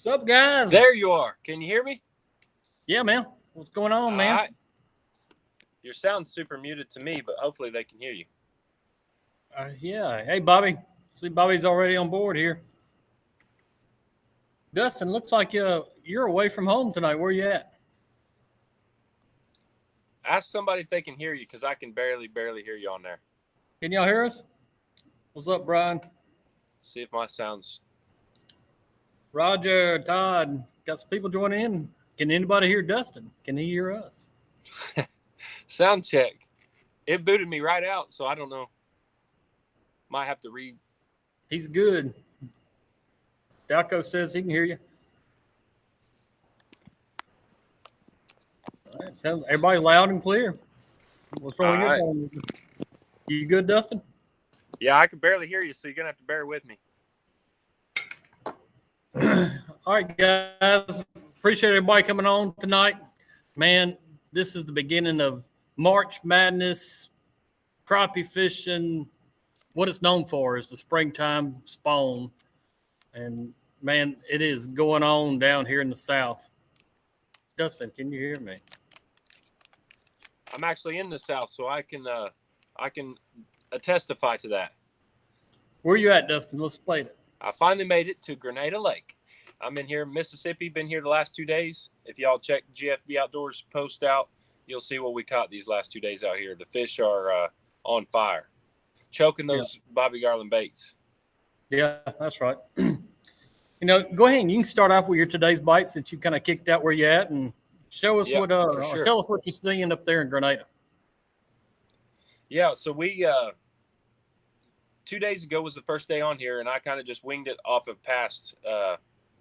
What's up, guys? There you are. Can you hear me? Yeah, man. What's going on, man? Right. Your sound's super muted to me, but hopefully they can hear you. Yeah. Hey, Bobby. See, Bobby's already on board here. Dustin, looks like you're away from home tonight. Where you at? Ask somebody if they can hear you, because I can barely hear you on there. Can y'all hear us? What's up, Brian? See if my sound's... Roger, Todd. Got some people joining in. Can anybody hear Dustin? Can he hear us? Sound check. It booted me right out, so I don't know. Might have to read. He's good. Dalco says he can hear you. All right, sounds everybody loud and clear. What's wrong with your phone? You good, Dustin? Yeah, I can barely hear you, so you're gonna have to bear with me. All right, guys. Appreciate everybody coming on tonight. Man, this is the beginning of March Madness, crappie fishing. What it's known for is the springtime spawn. And, man, it is going on down here in the South. Dustin, can you hear me? I'm actually in the South, so I can testify to that. Where you at, Dustin? Let's play it. I finally made it to Grenada Lake. I'm in here in Mississippi. Been here the last 2 days. If y'all check GFB Outdoors post out, you'll see what we caught these last 2 days out here. The fish are on fire, choking those Bobby Garland baits. Yeah, that's right. Go ahead and you can start off with your today's bites that you kind of kicked out where you at, and show us sure. Tell us what you're seeing up there in Grenada. Yeah, so we 2 days ago was the first day on here, and I kind of just winged it off of past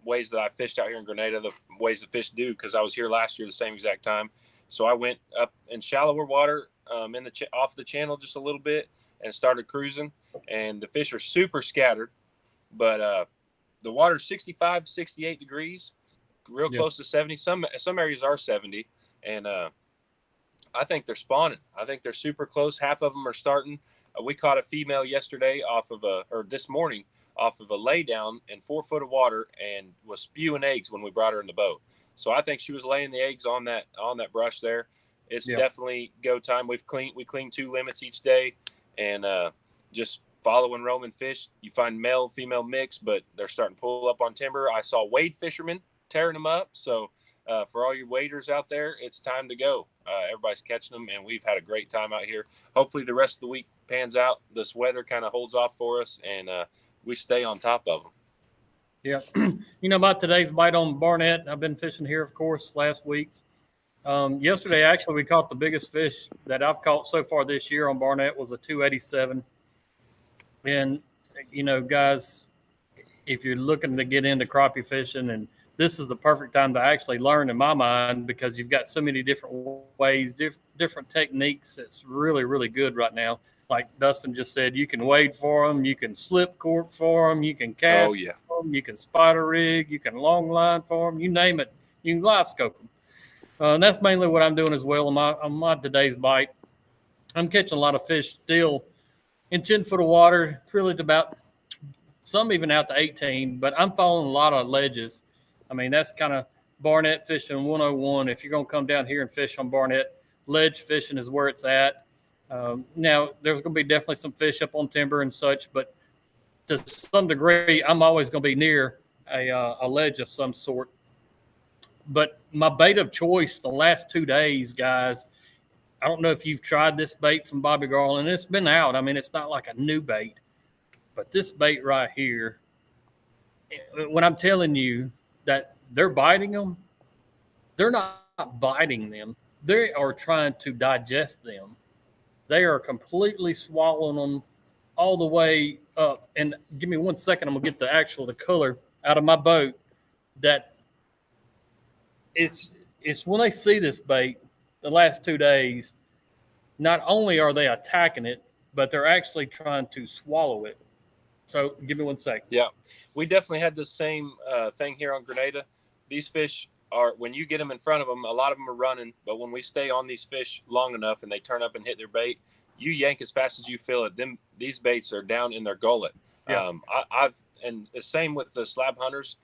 ways that I fished out here in Grenada, the ways the fish do, because I was here last year the same exact time. So I went up in shallower water off the channel just a little bit and started cruising, and the fish are super scattered, but the water's 65, 68 degrees, real close to 70. Some areas are 70, and I think they're spawning. I think they're super close. Half of them are starting. We caught a female yesterday this morning off of a laydown in 4 foot of water and was spewing eggs when we brought her in the boat. So I think she was laying the eggs on that brush there. It's definitely go time. We clean 2 limits each day, and just following roaming fish. You find male female mix, but they're starting to pull up on timber. I saw wade fishermen tearing them up. So for all you waders out there, it's time to go. Everybody's catching them, and we've had a great time out here. Hopefully the rest of the week pans out. This weather kind of holds off for us, and we stay on top of them. Yeah. About today's bite on Barnett, I've been fishing here, of course, last week. Yesterday, actually, we caught the biggest fish that I've caught so far this year on Barnett was a 287. And, guys, if you're looking to get into crappie fishing, and this is the perfect time to actually learn, in my mind, because you've got so many different ways, different techniques. That's really, really good right now. Like Dustin just said, you can wade for them, you can slip cork for them, you can cast for them, you can spider rig, you can long line for them, you name it. You can live scope them. And that's mainly what I'm doing as well on my today's bite. I'm catching a lot of fish still in 10 foot of water, really to about some even out to 18, but I'm following a lot of ledges. I mean, that's kind of Barnett fishing 101. If you're going to come down here and fish on Barnett, ledge fishing is where it's at. Now, there's going to be definitely some fish up on timber and such, but to some degree, I'm always going to be near a ledge of some sort. But my bait of choice the last 2 days, guys, I don't know if you've tried this bait from Bobby Garland. It's been out. I mean, it's not like a new bait. But this bait right here, when I'm telling you that they're biting them, they're not biting them. They are trying to digest them. They are completely swallowing them all the way up. And give me 1 second. I'm going to get the color out of my boat. That it's when they see this bait the last 2 days, not only are they attacking it, but they're actually trying to swallow it. So give me 1 second. Yeah, we definitely had the same thing here on Grenada. These fish are, when you get them in front of them, a lot of them are running. But when we stay on these fish long enough and they turn up and hit their bait, you yank as fast as you feel it. These baits are down in their gullet. Yeah. And the same with the slab hunters.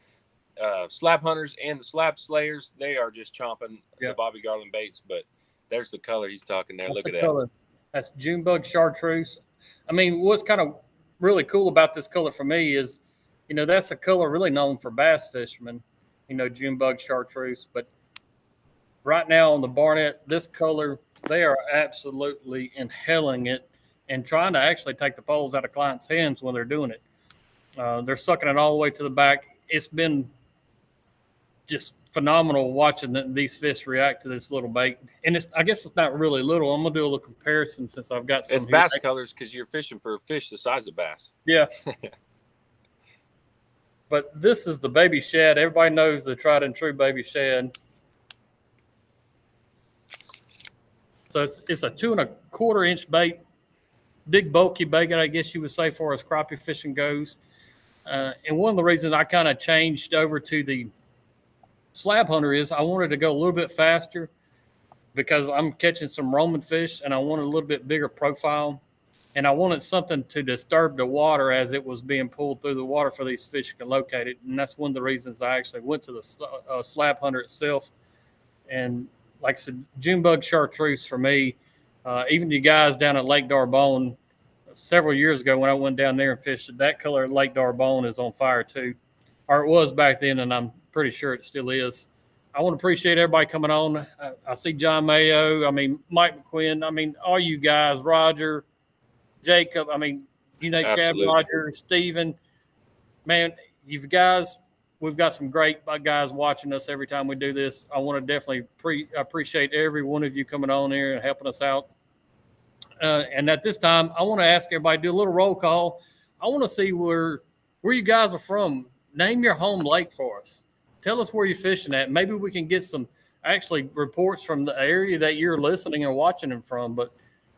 slab hunters and the slab slayers, they are just chomping Yeah. the Bobby Garland baits. But there's the color he's talking there. That's Look the at color. That's Junebug chartreuse. I mean, what's kind of really cool about this color for me is, that's a color really known for bass fishermen, Junebug chartreuse. But right now on the Barnett, this color, they are absolutely inhaling it and trying to actually take the poles out of clients' hands when they're doing it. They're sucking it all the way to the back. It's been just phenomenal watching these fish react to this little bait. And I guess it's not really little. I'm gonna do a little comparison since I've got some. It's bass colors because you're fishing for a fish the size of bass. Yeah. But this is the baby shad. Everybody knows the tried and true baby shad. So it's a 2 1/4 inch bait, big bulky bait, I guess you would say, for as crappie fishing goes. And one of the reasons I kind of changed over to the slab hunter is I wanted to go a little bit faster because I'm catching some roaming fish and I wanted a little bit bigger profile. And I wanted something to disturb the water as it was being pulled through the water for these fish to locate it. And that's one of the reasons I actually went to the slab hunter itself. And like I said, Junebug chartreuse for me, even you guys down at Lake Darbone several years ago when I went down there and fished, that color at Lake Darbone is on fire too. Or it was back then, and I'm pretty sure it still is. I want to appreciate everybody coming on. I see John Mayo. I mean, Mike McQuinn. I mean, all you guys, Roger, Jacob. I mean, Chad Absolutely. Rogers, Steven. Man, we've got some great guys watching us every time we do this. I want to definitely appreciate every one of you coming on here and helping us out. And at this time, I want to ask everybody to do a little roll call. I want to see where you guys are from. Name your home lake for us. Tell us where you're fishing at. Maybe we can get some actually reports from the area that you're listening and watching them from. But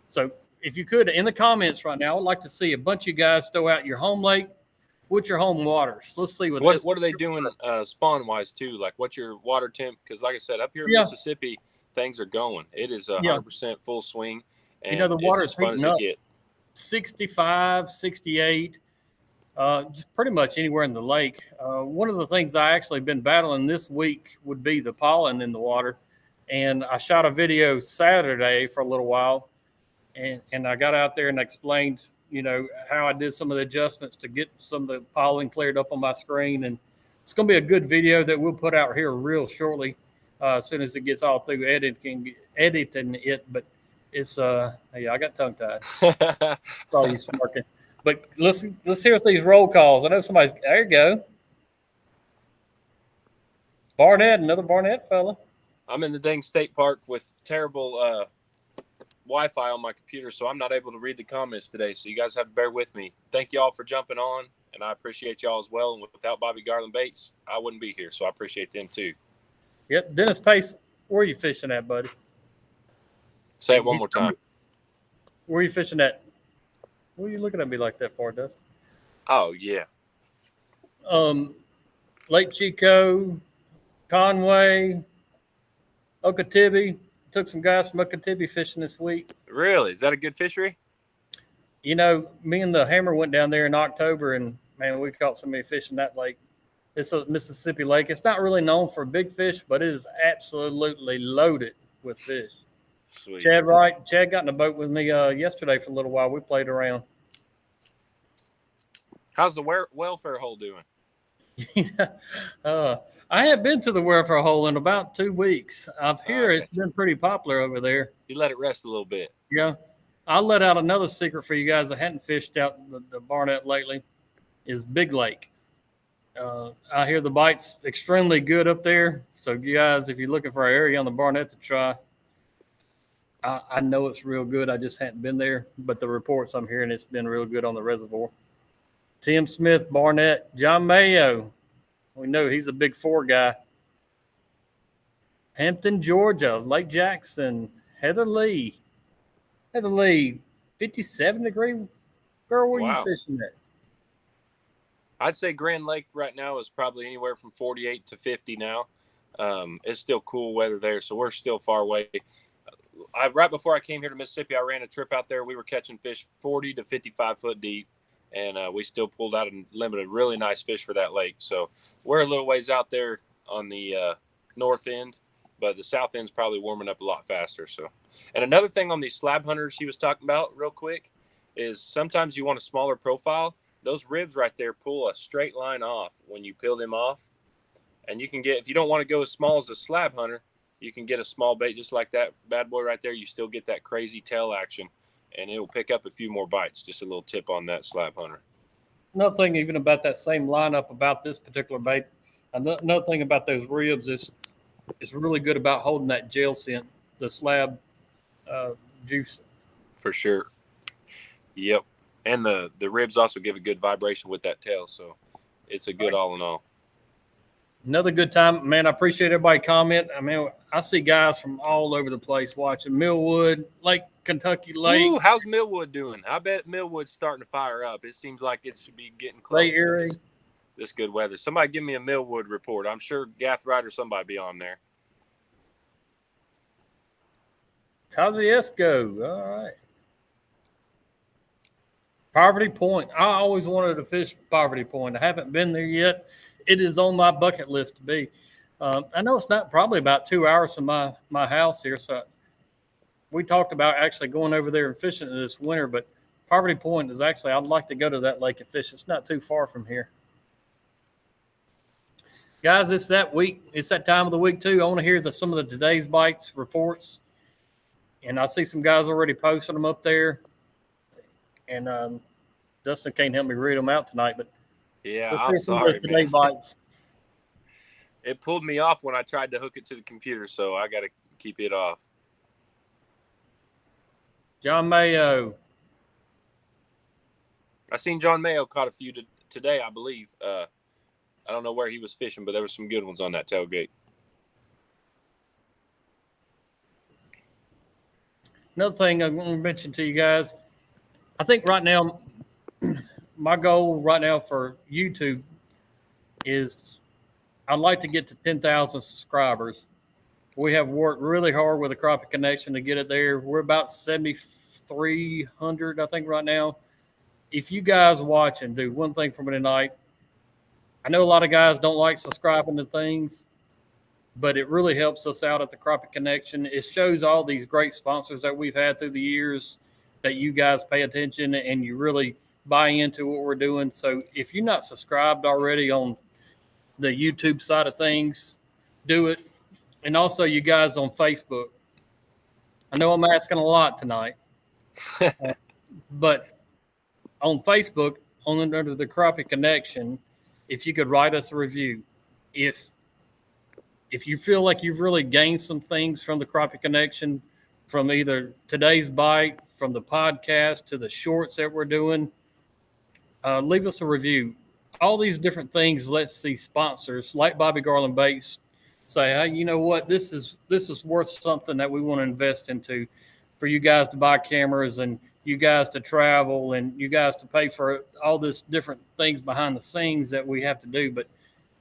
so if you could, in the comments right now, I'd like to see a bunch of you guys throw out your home lake. What's your home waters? Let's see What are they doing spawn wise too? Like what's your water temp? Because like I said, up here in Mississippi, things are going. It is 100% full swing. And the water is fun heating as up. it get. 65, 68, just pretty much anywhere in the lake. One of the things I actually been battling this week would be the pollen in the water. And I shot a video Saturday for a little while. And I got out there and explained, how I did some of the adjustments to get some of the pollen cleared up on my screen. And it's going to be a good video that we'll put out here real shortly, as soon as it gets all through editing it. But it's, I got tongue tied. Saw you smirking. But let's hear these roll calls. I know somebody's, there you go. Barnett, another Barnett fella. I'm in the dang state park with terrible Wi-Fi on my computer, so I'm not able to read the comments today. So you guys have to bear with me. Thank you all for jumping on, and I appreciate y'all as well. And without Bobby Garland Baits, I wouldn't be here. So I appreciate them too. Yep. Dennis Pace, where are you fishing at, buddy? Say it one more time. Where are you fishing at? What are you looking at me like that for, Dustin? Oh, yeah. Lake Chico, Conway, Okeechobee. Took some guys from Okeechobee fishing this week. Really? Is that a good fishery? Me and the Hammer went down there in October, and, man, we caught so many fish in that lake. It's a Mississippi lake. It's not really known for big fish, but it is absolutely loaded with fish. Sweet. Chad got in a boat with me yesterday for a little while. We played around. How's the welfare hole doing? I have been to the welfare hole in about 2 weeks. I've heard it's been pretty popular over there. You let it rest a little bit. Yeah. I'll let out another secret for you guys that hadn't fished out the Barnett lately is Big Lake. I hear the bite's extremely good up there. So you guys, if you're looking for an area on the Barnett to try, I know it's real good. I just hadn't been there, but the reports I'm hearing, it's been real good on the reservoir. Tim Smith, Barnett, John Mayo. We know he's a big 4 guy. Hampton, Georgia, Lake Jackson, Heather Lee. 57-degree. Girl, where you fishing at? I'd say Grand Lake right now is probably anywhere from 48 to 50 now. It's still cool weather there, so we're still far away. Right before I came here to Mississippi, I ran a trip out there. We were catching fish 40 to 55 foot deep. and we still pulled out and limited really nice fish for that lake. So we're a little ways out there on the north end, but the south end's probably warming up a lot faster. So, and another thing on these slab hunters he was talking about real quick is sometimes you want a smaller profile. Those ribs right there pull a straight line off when you peel them off. And you can get, if you don't want to go as small as a slab hunter, you can get a small bait just like that bad boy right there. You still get that crazy tail action, and it will pick up a few more bites. Just a little tip on that slab hunter. Another thing even about that same lineup about this particular bait, another thing about those ribs is it's really good about holding that gel scent, the slab juice. For sure. Yep. And the ribs also give a good vibration with that tail, so it's a good all in all. Another good time, man. I appreciate everybody comment. I mean, I see guys from all over the place watching. Millwood, Lake Kentucky Lake. Ooh, how's Millwood doing? I bet Millwood's starting to fire up. It seems like it should be getting close. Lake Erie. This good weather. Somebody give me a Millwood report. I'm sure Gath Ryder, somebody be on there. Kosciuszko. All right. Poverty Point. I always wanted to fish Poverty Point. I haven't been there yet. It is on my bucket list to be. I know it's not probably about 2 hours from my house here. So we talked about actually going over there and fishing this winter, but Poverty Point is actually, I'd like to go to that lake and fish. It's not too far from here. Guys, it's that week. It's that time of the week too. I want to hear some of the today's bites reports. And I see some guys already posting them up there. And Dustin can't help me read them out tonight, but yeah, I'm sorry, today bites. It pulled me off when I tried to hook it to the computer, so I got to keep it off. John Mayo. I seen John Mayo caught a few today, I believe. I don't know where he was fishing, but there were some good ones on that tailgate. Another thing I want to mention to you guys, I think right now, my goal right now for YouTube is I'd like to get to 10,000 subscribers. We have worked really hard with the Crappie Connection to get it there. We're about 7,300, I think, right now. If you guys watching, do one thing for me tonight. I know a lot of guys don't like subscribing to things, but it really helps us out at the Crappie Connection. It shows all these great sponsors that we've had through the years that you guys pay attention and you really buy into what we're doing. So if you're not subscribed already on the YouTube side of things, do it. And also you guys on Facebook. I know I'm asking a lot tonight, but on Facebook, under the Crappie Connection, if you could write us a review, if you feel like you've really gained some things from the Crappie Connection, from either today's bite, from the podcast to the shorts that we're doing, leave us a review. All these different things lets these sponsors like Bobby Garland Baits say, hey, you know what, this is worth something that we want to invest into for you guys to buy cameras and you guys to travel and you guys to pay for all this different things behind the scenes that we have to do. But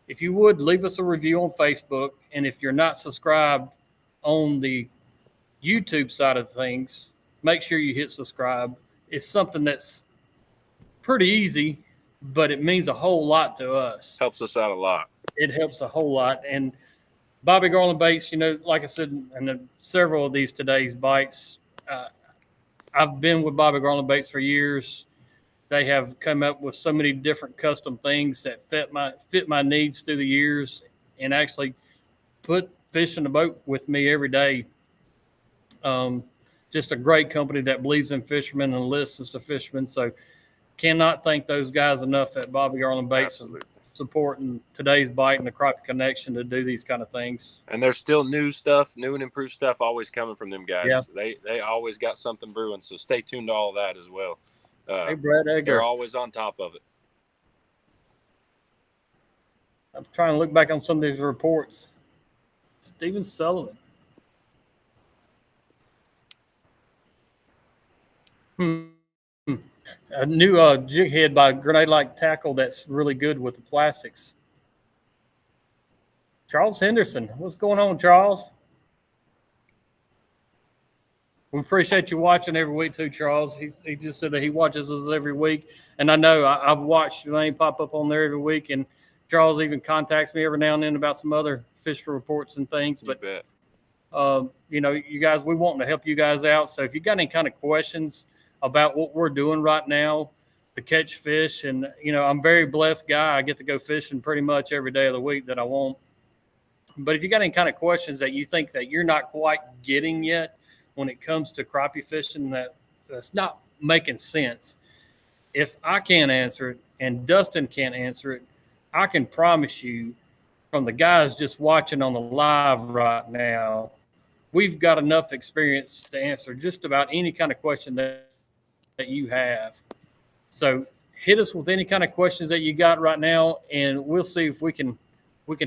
if you would, leave us a review on Facebook. And if you're not subscribed on the YouTube side of things, make sure you hit subscribe. It's something that's pretty easy, but it means a whole lot to us. Helps us out a lot. It helps a whole lot. And Bobby Garland Baits, you know, like I said, in several of these today's bites, I've been with Bobby Garland Baits for years. They have come up with so many different custom things that fit my needs through the years and actually put fish in the boat with me every day. Just a great company that believes in fishermen and listens to fishermen. So cannot thank those guys enough at Bobby Garland Baits for supporting today's bite and the Crappie Connection to do these kind of things. And there's still new and improved stuff always coming from them guys. Yeah. They always got something brewing. So stay tuned to all that as well. Hey, Brad Egger. They're always on top of it. I'm trying to look back on some of these reports. Stephen Sullivan. A new jig head by Grenade-like Tackle that's really good with the plastics. Charles Henderson. What's going on, Charles? We appreciate you watching every week too, Charles. He just said that he watches us every week, and I know I've watched your name pop up on there every week. And Charles even contacts me every now and then about some other fish reports and things. But you guys, we want to help you guys out. So if you got any kind of questions about what we're doing right now to catch fish, and I'm a very blessed guy. I get to go fishing pretty much every day of the week that I want. But if you got any kind of questions that you think that you're not quite getting yet when it comes to crappie fishing, that's not making sense, if I can't answer it and Dustin can't answer it, I can promise you, from the guys just watching on the live right now, we've got enough experience to answer just about any kind of question that you have. So hit us with any kind of questions that you got right now, and we'll see if we can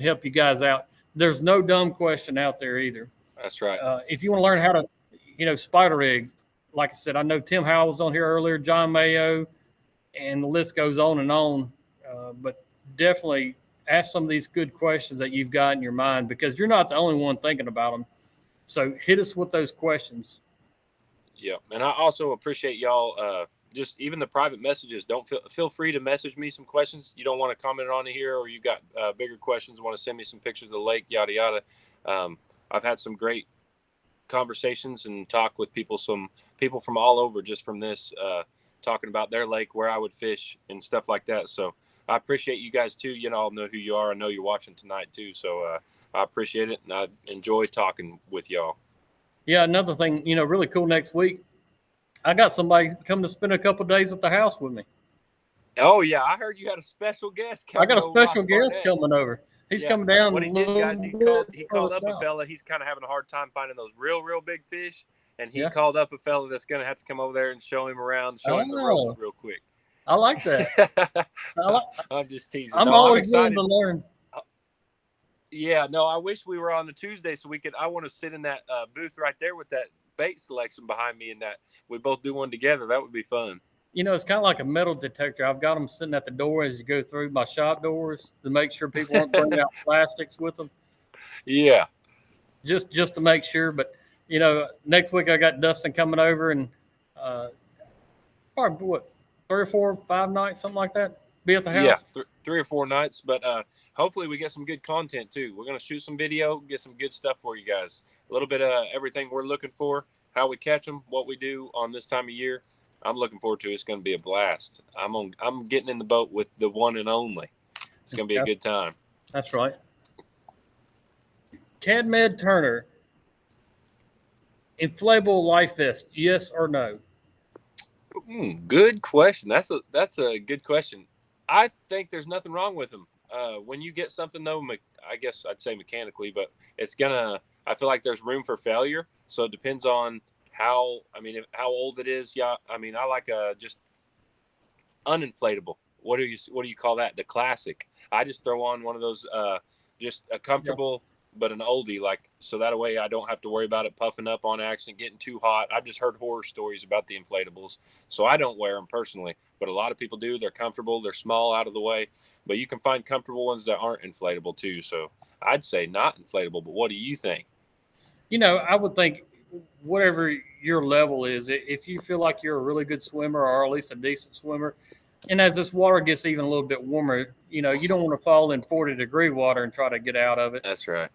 help you guys out. There's no dumb question out there either. That's right. If you want to learn how to, spider rig, like I said, I know Tim Howell was on here earlier, John Mayo, and the list goes on and on. But definitely ask some of these good questions that you've got in your mind, because you're not the only one thinking about them. So hit us with those questions. Yeah, and I also appreciate y'all. Just even the private messages. Don't feel free to message me some questions you don't want to comment on here, or you got bigger questions, want to send me some pictures of the lake, yada yada. I've had some great conversations and talk with some people from all over just from this, talking about their lake, where I would fish and stuff like that. So I appreciate you guys too. You all know who you are. I know you're watching tonight too. So I appreciate it, and I enjoy talking with y'all. Yeah, another thing, really cool next week, I got somebody come to spend a couple of days at the house with me. Oh yeah, I heard you had a special guest coming. I got a special guest coming over. He's coming down. What he did, guys, he called up a fella. He's kind of having a hard time finding those real big fish, and he called up a fella that's going to have to come over there and show him around, show him the ropes real quick. I like that. I'm just teasing. I'm always willing to learn. Yeah, no, I wish we were on the Tuesday so I want to sit in that booth right there with that bait selection behind me, and that we both do one together. That would be fun. It's kind of like a metal detector. I've got them sitting at the door as you go through my shop doors to make sure people aren't bringing out plastics with them. Yeah. Just to make sure. But, next week I got Dustin coming over, and probably 3 or 4, 5 nights, something like that, be at the house. Yeah, 3 or 4 nights. But hopefully we get some good content too. We're going to shoot some video, get some good stuff for you guys. A little bit of everything we're looking for, how we catch them, what we do on this time of year. I'm looking forward to it. It's going to be a blast. I'm getting in the boat with the one and only. It's going to be a good time. That's right. Cadmed Turner, inflatable life vest, yes or no? Good question. That's a good question. I think there's nothing wrong with them. When you get something though, I guess I'd say mechanically, but I feel like there's room for failure. So it depends on how old it is. Yeah. I mean, I like just uninflatable. What do you call that? The classic. I just throw on one of those, just a comfortable, but an oldie, so that way I don't have to worry about it puffing up on accident, getting too hot. I've just heard horror stories about the inflatables, so I don't wear them personally, but a lot of people do. They're comfortable. They're small, out of the way, but you can find comfortable ones that aren't inflatable too. So I'd say not inflatable, but what do you think? I would think whatever your level is, if you feel like you're a really good swimmer, or at least a decent swimmer, and as this water gets even a little bit warmer, you don't want to fall in 40-degree water and try to get out of it. That's right.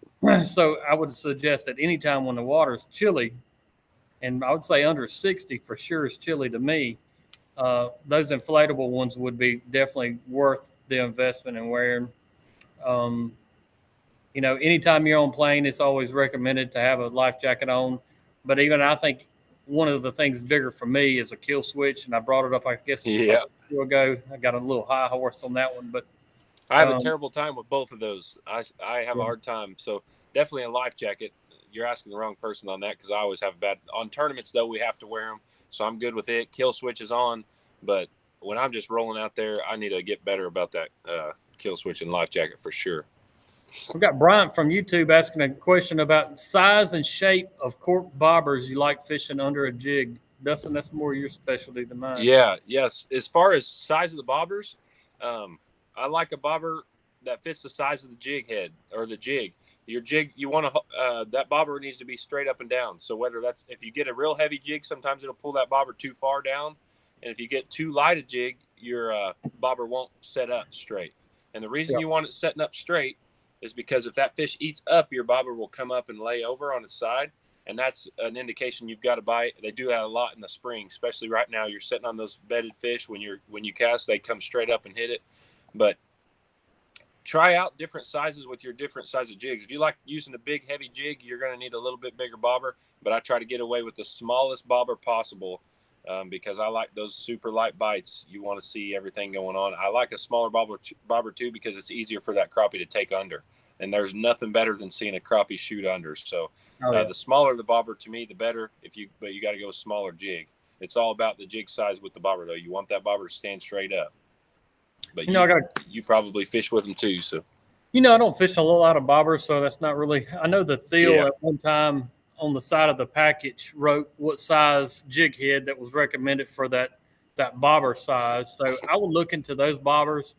So I would suggest that anytime when the water is chilly, and I would say under 60 for sure is chilly to me, those inflatable ones would be definitely worth the investment in wearing. Anytime you're on plane, it's always recommended to have a life jacket on. But even I think one of the things bigger for me is a kill switch, and I brought it up, I guess, a year ago. I got a little high horse on that one, but I have a terrible time with both of those. I have a hard time. So definitely a life jacket. You're asking the wrong person on that, because I always have on tournaments though, we have to wear them. So I'm good with it. Kill switch is on, but when I'm just rolling out there, I need to get better about that kill switch and life jacket for sure. We've got Bryant from YouTube asking a question about size and shape of cork bobbers you like fishing under a jig. Dustin, that's more your specialty than mine. Yes. As far as size of the bobbers, I like a bobber that fits the size of the jig head or the jig. Your jig, you want to that bobber needs to be straight up and down. So whether that's if you get a real heavy jig, sometimes it'll pull that bobber too far down, and if you get too light a jig, your bobber won't set up straight. And the reason you want it setting up straight is because if that fish eats up, your bobber will come up and lay over on its side, and that's an indication you've got to bite. They do that a lot in the spring, especially right now. You're sitting on those bedded fish when you cast, they come straight up and hit it. But try out different sizes with your different size of jigs. If you like using a big heavy jig, you're going to need a little bit bigger bobber, but I try to get away with the smallest bobber possible because I like those super light bites. You want to see everything going on. I like a smaller bobber too because it's easier for that crappie to take under, and there's nothing better than seeing a crappie shoot under. So the smaller the bobber to me, the better. But you got to go smaller jig. It's all about the jig size with the bobber though. You want that bobber to stand straight up. But you probably fish with them too, so. I don't fish a lot of bobbers, so that's not really. I know the Thiel at one time on the side of the package wrote what size jig head that was recommended for that bobber size. So I would look into those bobbers.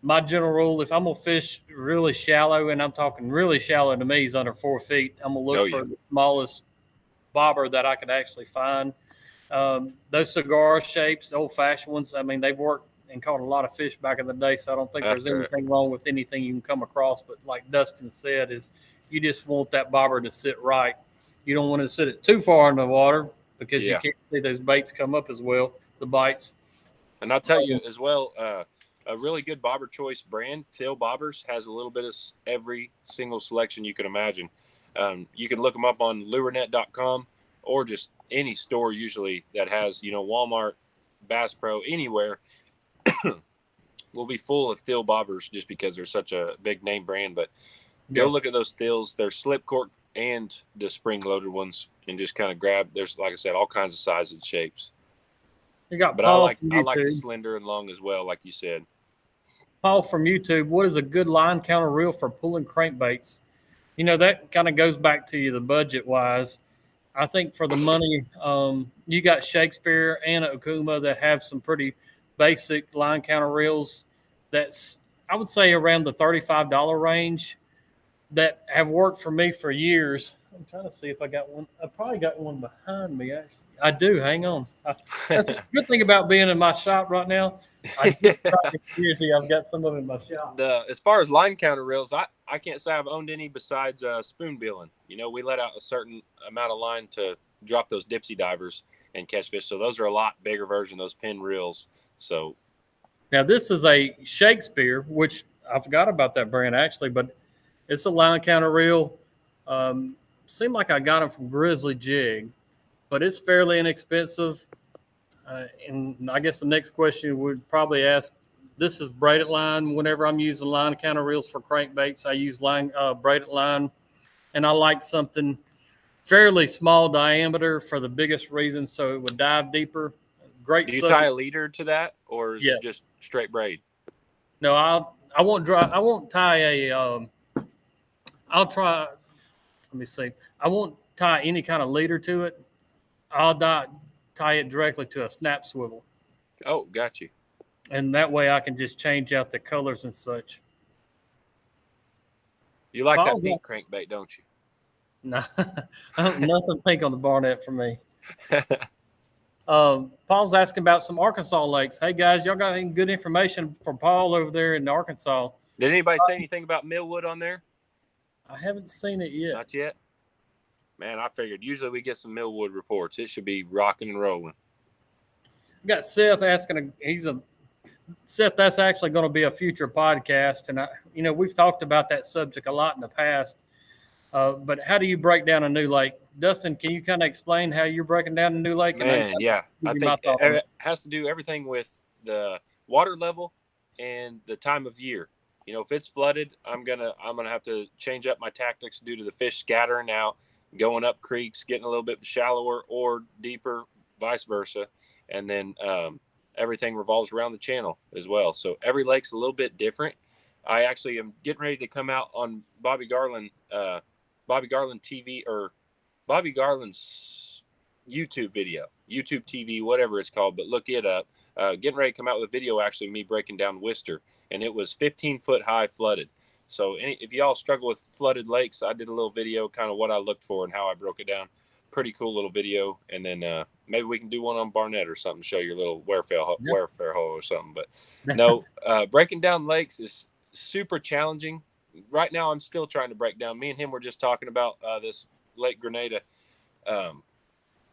My general rule, if I'm gonna fish really shallow, and I'm talking really shallow to me is under 4 feet, I'm gonna look for the smallest bobber that I could actually find. Those cigar shapes, the old-fashioned ones, I mean, they've worked and caught a lot of fish back in the day, so I don't think there's anything wrong with anything you can come across. But like Dustin said, is you just want that bobber to sit right. You don't want to sit it too far in the water because you can't see those baits come up as well, the bites. And I'll tell you as well, a really good bobber choice brand, Thiel Bobbers, has a little bit of every single selection you can imagine. You can look them up on lurenet.com or just any store usually that has, Walmart, Bass Pro, anywhere will be full of Thiel bobbers just because they're such a big name brand. But go look at those Thiels. They're slip cork and the spring loaded ones, and just kind of grab. There's, like I said, all kinds of sizes and shapes. But I like the slender and long as well, like you said. Paul from YouTube, what is a good line counter reel for pulling crankbaits? That kind of goes back to the budget wise. I think for the money, you got Shakespeare and Okuma that have some pretty basic line counter reels. That's, I would say, around the $35 range that have worked for me for years. I'm trying to see if I got one. I probably got one behind me, actually. I do. Hang on. That's the good thing about being in my shop right now. I've got some of it in my shop. As far as line counter reels, I can't say I've owned any besides spoon billing. We let out a certain amount of line to drop those dipsy divers and catch fish. So those are a lot bigger version of those pin reels. So now this is a Shakespeare, which I forgot about that brand actually, but it's a line counter reel. Seemed like I got it from Grizzly Jig, but it's fairly inexpensive. And I guess the next question would probably ask, this is braided line. Whenever I'm using line counter reels for crankbaits, I use braided line, and I like something fairly small diameter for the biggest reason, so it would dive deeper. Great. Do you tie a leader to that, or is it just straight braid? No, I won't tie a. I'll try. Let me see. I won't tie any kind of leader to it. I'll tie it directly to a snap swivel. Oh, got you. And that way I can just change out the colors and such. You like that pink crankbait, don't you? No, nothing pink on the Barnett for me. Paul's asking about some Arkansas lakes. Hey, guys, y'all got any good information for Paul over there in Arkansas? Did anybody say anything about Millwood on there? I haven't seen it yet. Not yet? Man, I figured usually we get some Millwood reports. It should be rocking and rolling. We got Seth asking. Seth, that's actually going to be a future podcast. And, we've talked about that subject a lot in the past. But how do you break down a new lake? Dustin, can you kind of explain how you're breaking down a new lake? Man, yeah. I think it has to do everything with the water level and the time of year. If it's flooded, I'm gonna have to change up my tactics due to the fish scattering out, going up creeks, getting a little bit shallower or deeper, vice versa. And then everything revolves around the channel as well. So every lake's a little bit different. I actually am getting ready to come out on Bobby Garland TV, or Bobby Garland's YouTube video, YouTube TV, whatever it's called, but look it up. Getting ready to come out with a video, actually, me breaking down Worcester, and it was 15 foot high flooded. So if y'all struggle with flooded lakes, I did a little video, kind of what I looked for and how I broke it down. Pretty cool little video. And then maybe we can do one on Barnett or something, show your little warfare hole or something. But no, breaking down lakes is super challenging. Right now, I'm still trying to break down. Me and him were just talking about this Lake Grenada.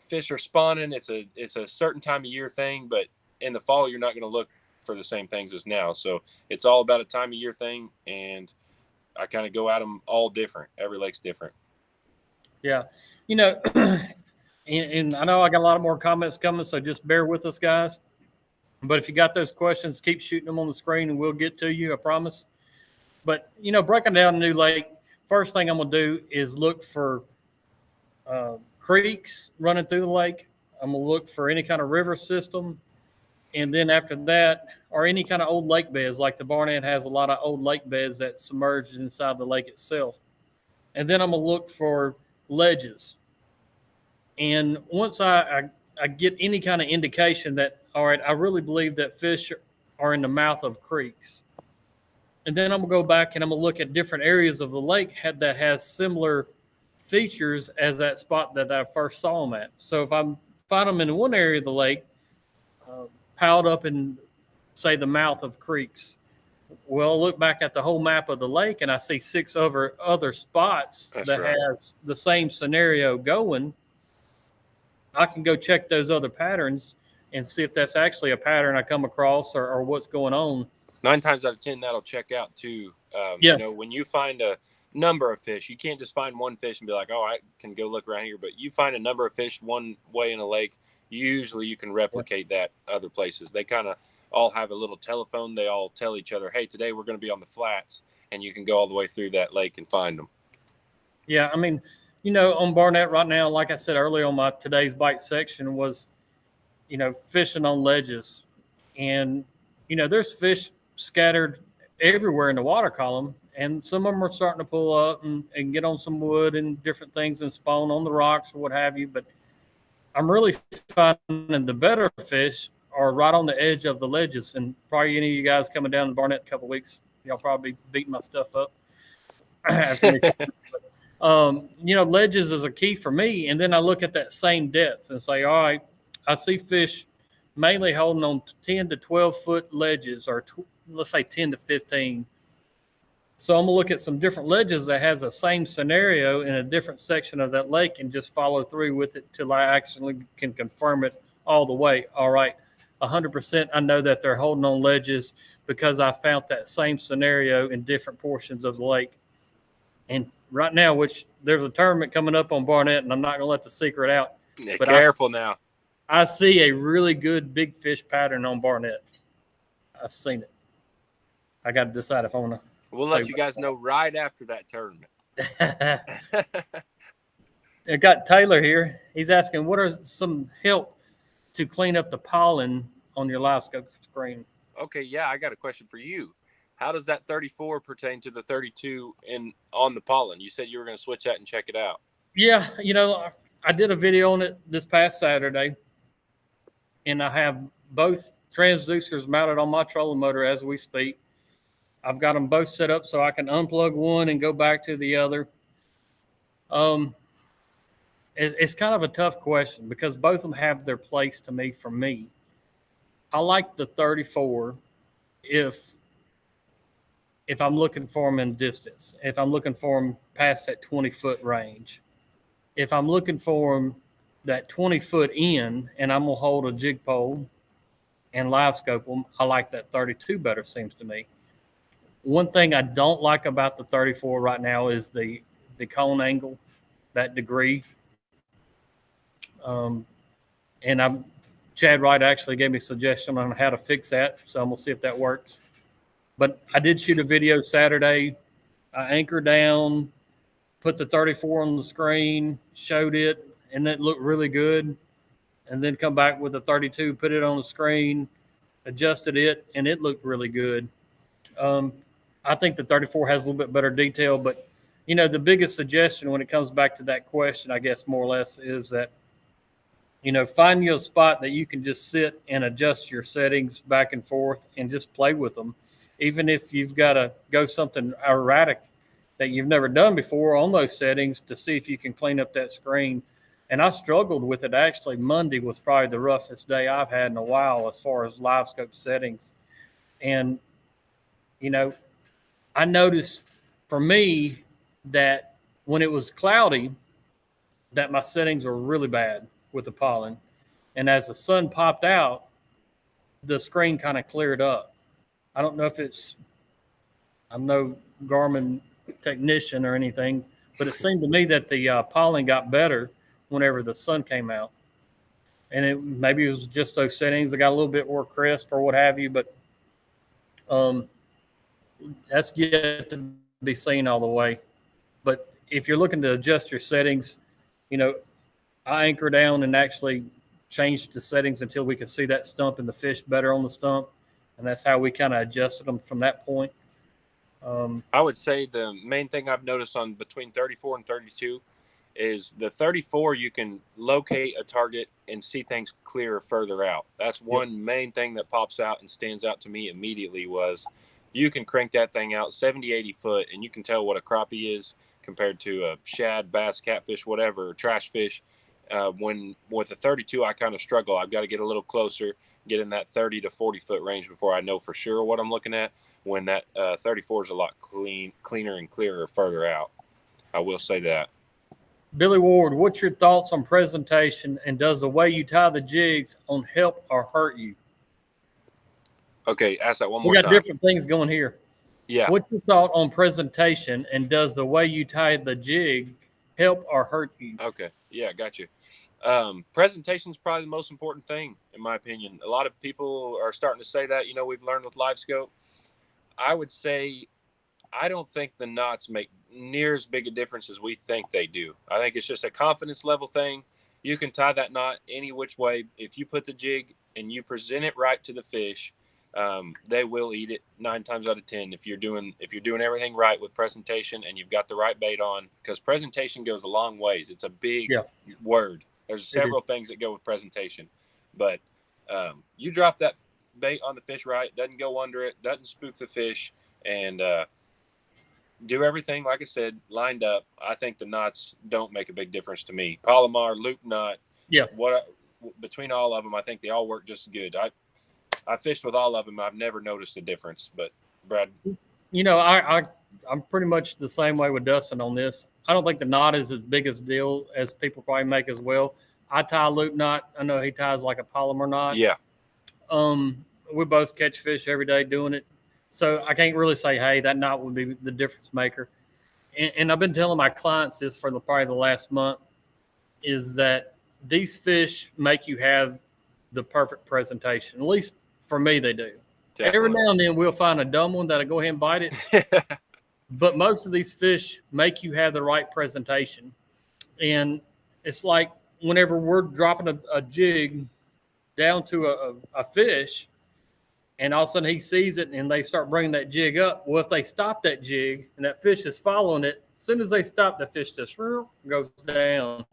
Fish are spawning. It's a certain time of year thing, but in the fall, you're not going to look for the same things as now. So it's all about a time of year thing. And I kind of go at them all different. Every lake's different. Yeah. You know, and I know I got a lot of more comments coming, so just bear with us, guys. But if you got those questions, keep shooting them on the screen and we'll get to you, I promise. But, you know, breaking down a new lake, first thing I'm going to do is look for creeks running through the lake. I'm going to look for any kind of river system. And then after that, or any kind of old lake beds, like the Barnett has a lot of old lake beds that submerge inside the lake itself. And then I'm going to look for ledges. And once I get any kind of indication that, all right, I really believe that fish are in the mouth of creeks. And then I'm going to go back and I'm going to look at different areas of the lake that has similar features as that spot that I first saw them at. So if I find them in one area of the lake, piled up in, say, the mouth of creeks, well, I'll look back at the whole map of the lake and I see 6 other spots has the same scenario going. I can go check those other patterns and see if that's actually a pattern I come across or what's going on. 9 times out of 10, that'll check out too. You know, when you find a number of fish, you can't just find one fish and be like, oh, I can go look around here. But you find a number of fish one way in a lake, usually you can replicate that other places. They kind of all have a little telephone. They all tell each other, hey, today we're going to be on the flats, and you can go all the way through that lake and find them. Yeah, I mean, you know, on Barnett right now, like I said earlier on my today's bite section was, you know, fishing on ledges. And, you know, there's fish scattered everywhere in the water column, and some of them are starting to pull up and get on some wood and different things and spawn on the rocks or what have you. But I'm really finding the better fish are right on the edge of the ledges. And probably any of you guys coming down to Barnett in a couple of weeks, y'all probably beating my stuff up. You know, ledges is a key for me. And then I look at that same depth and say, all right, I see fish mainly holding on 10 to 12 foot ledges, or let's say 10 to 15. So I'm going to look at some different ledges that has the same scenario in a different section of that lake and just follow through with it till I actually can confirm it all the way. All right, 100% I know that they're holding on ledges because I found that same scenario in different portions of the lake. And right now, which there's a tournament coming up on Barnett, and I'm not going to let the secret out. Yeah, but careful now. I see a really good big fish pattern on Barnett. I've seen it. I got to decide if I want to. We'll let you guys know right after that tournament. I got Taylor here. He's asking, what are some help to clean up the pollen on your live scope screen? Okay, yeah, I got a question for you. How does that 34 pertain to the 32 on the pollen? You said you were going to switch that and check it out. Yeah, you know, I did a video on it this past Saturday, and I have both transducers mounted on my trolling motor as we speak. I've got them both set up so I can unplug one and go back to the other. It's kind of a tough question because both of them have their place to me for me. I like the 34 if I'm looking for them in distance, if I'm looking for them past that 20-foot range. If I'm looking for them that 20-foot in and I'm going to hold a jig pole and live scope them, I like that 32 better, seems to me. One thing I don't like about the 34 right now is the cone angle, that degree. And Chad Wright actually gave me a suggestion on how to fix that, so I'm going to see if that works. But I did shoot a video Saturday. I anchored down, put the 34 on the screen, showed it, and it looked really good. And then come back with the 32, put it on the screen, adjusted it, and it looked really good. I think the 34 has a little bit better detail, but, you know, the biggest suggestion when it comes back to that question, I guess, more or less, is that, you know, find you a spot that you can just sit and adjust your settings back and forth and just play with them. even if you've got to go something erratic that you've never done before on those settings to see if you can clean up that screen. And I struggled with it. Actually, Monday was probably the roughest day I've had in a while as far as live scope settings. And, I noticed for me that when it was cloudy, that my settings were really bad with the pollen. And as the sun popped out, the screen kind of cleared up. I don't know if I'm no Garmin technician or anything, but it seemed to me that the pollen got better whenever the sun came out. And maybe it was just those settings that got a little bit more crisp or what have you, but that's yet to be seen all the way. But if you're looking to adjust your settings, I anchor down and actually changed the settings until we could see that stump and the fish better on the stump. And that's how we kind of adjusted them from that point. I would say the main thing I've noticed on between 34 and 32 is the 34, you can locate a target and see things clearer further out. That's one main thing that pops out and stands out to me immediately was you can crank that thing out 70, 80 foot and you can tell what a crappie is compared to a shad, bass, catfish, whatever, trash fish. When with a 32, I kind of struggle. I've got to get a little closer, get in that 30 to 40 foot range before I know for sure what I'm looking at. When that 34 is a lot cleaner and clearer further out. I will say that. Billy Ward, what's your thoughts on presentation, and does the way you tie the jigs on help or hurt you? Okay, ask that one more time. We got different things going here. Yeah. What's your thought on presentation, and does the way you tie the jig help or hurt you? Okay, yeah, got you. Presentation is probably the most important thing, in my opinion. A lot of people are starting to say that. We've learned with live scope. I would say I don't think the knots make near as big a difference as we think they do. I think it's just a confidence level thing. You can tie that knot any which way. If you put the jig and you present it right to the fish, they will eat it 9 times out of 10 if you're doing everything right with presentation and you've got the right bait on, because presentation goes a long ways. It's a big word. There's several things that go with presentation, but you drop that bait on the fish right, doesn't go under it, doesn't spook the fish, and do everything like I said lined up. I think the knots don't make a big difference to me. Palomar, loop knot, between all of them, I think they all work just good. I fished with all of them. I've never noticed a difference. But Brad, I'm pretty much the same way with Dustin on this. I don't think the knot is as big a deal as people probably make as well. I tie a loop knot. I know he ties like a Palomar knot. Yeah. We both catch fish every day doing it. So I can't really say, hey, that knot would be the difference maker. And I've been telling my clients this for probably the last month, is that these fish make you have the perfect presentation. At least for me, they do. Definitely. Every now and then we'll find a dumb one that'll go ahead and bite it. But most of these fish make you have the right presentation. And it's like whenever we're dropping a jig down to a fish, and all of a sudden he sees it and they start bringing that jig up. Well, if they stop that jig and that fish is following it, as soon as they stop, the fish just goes down.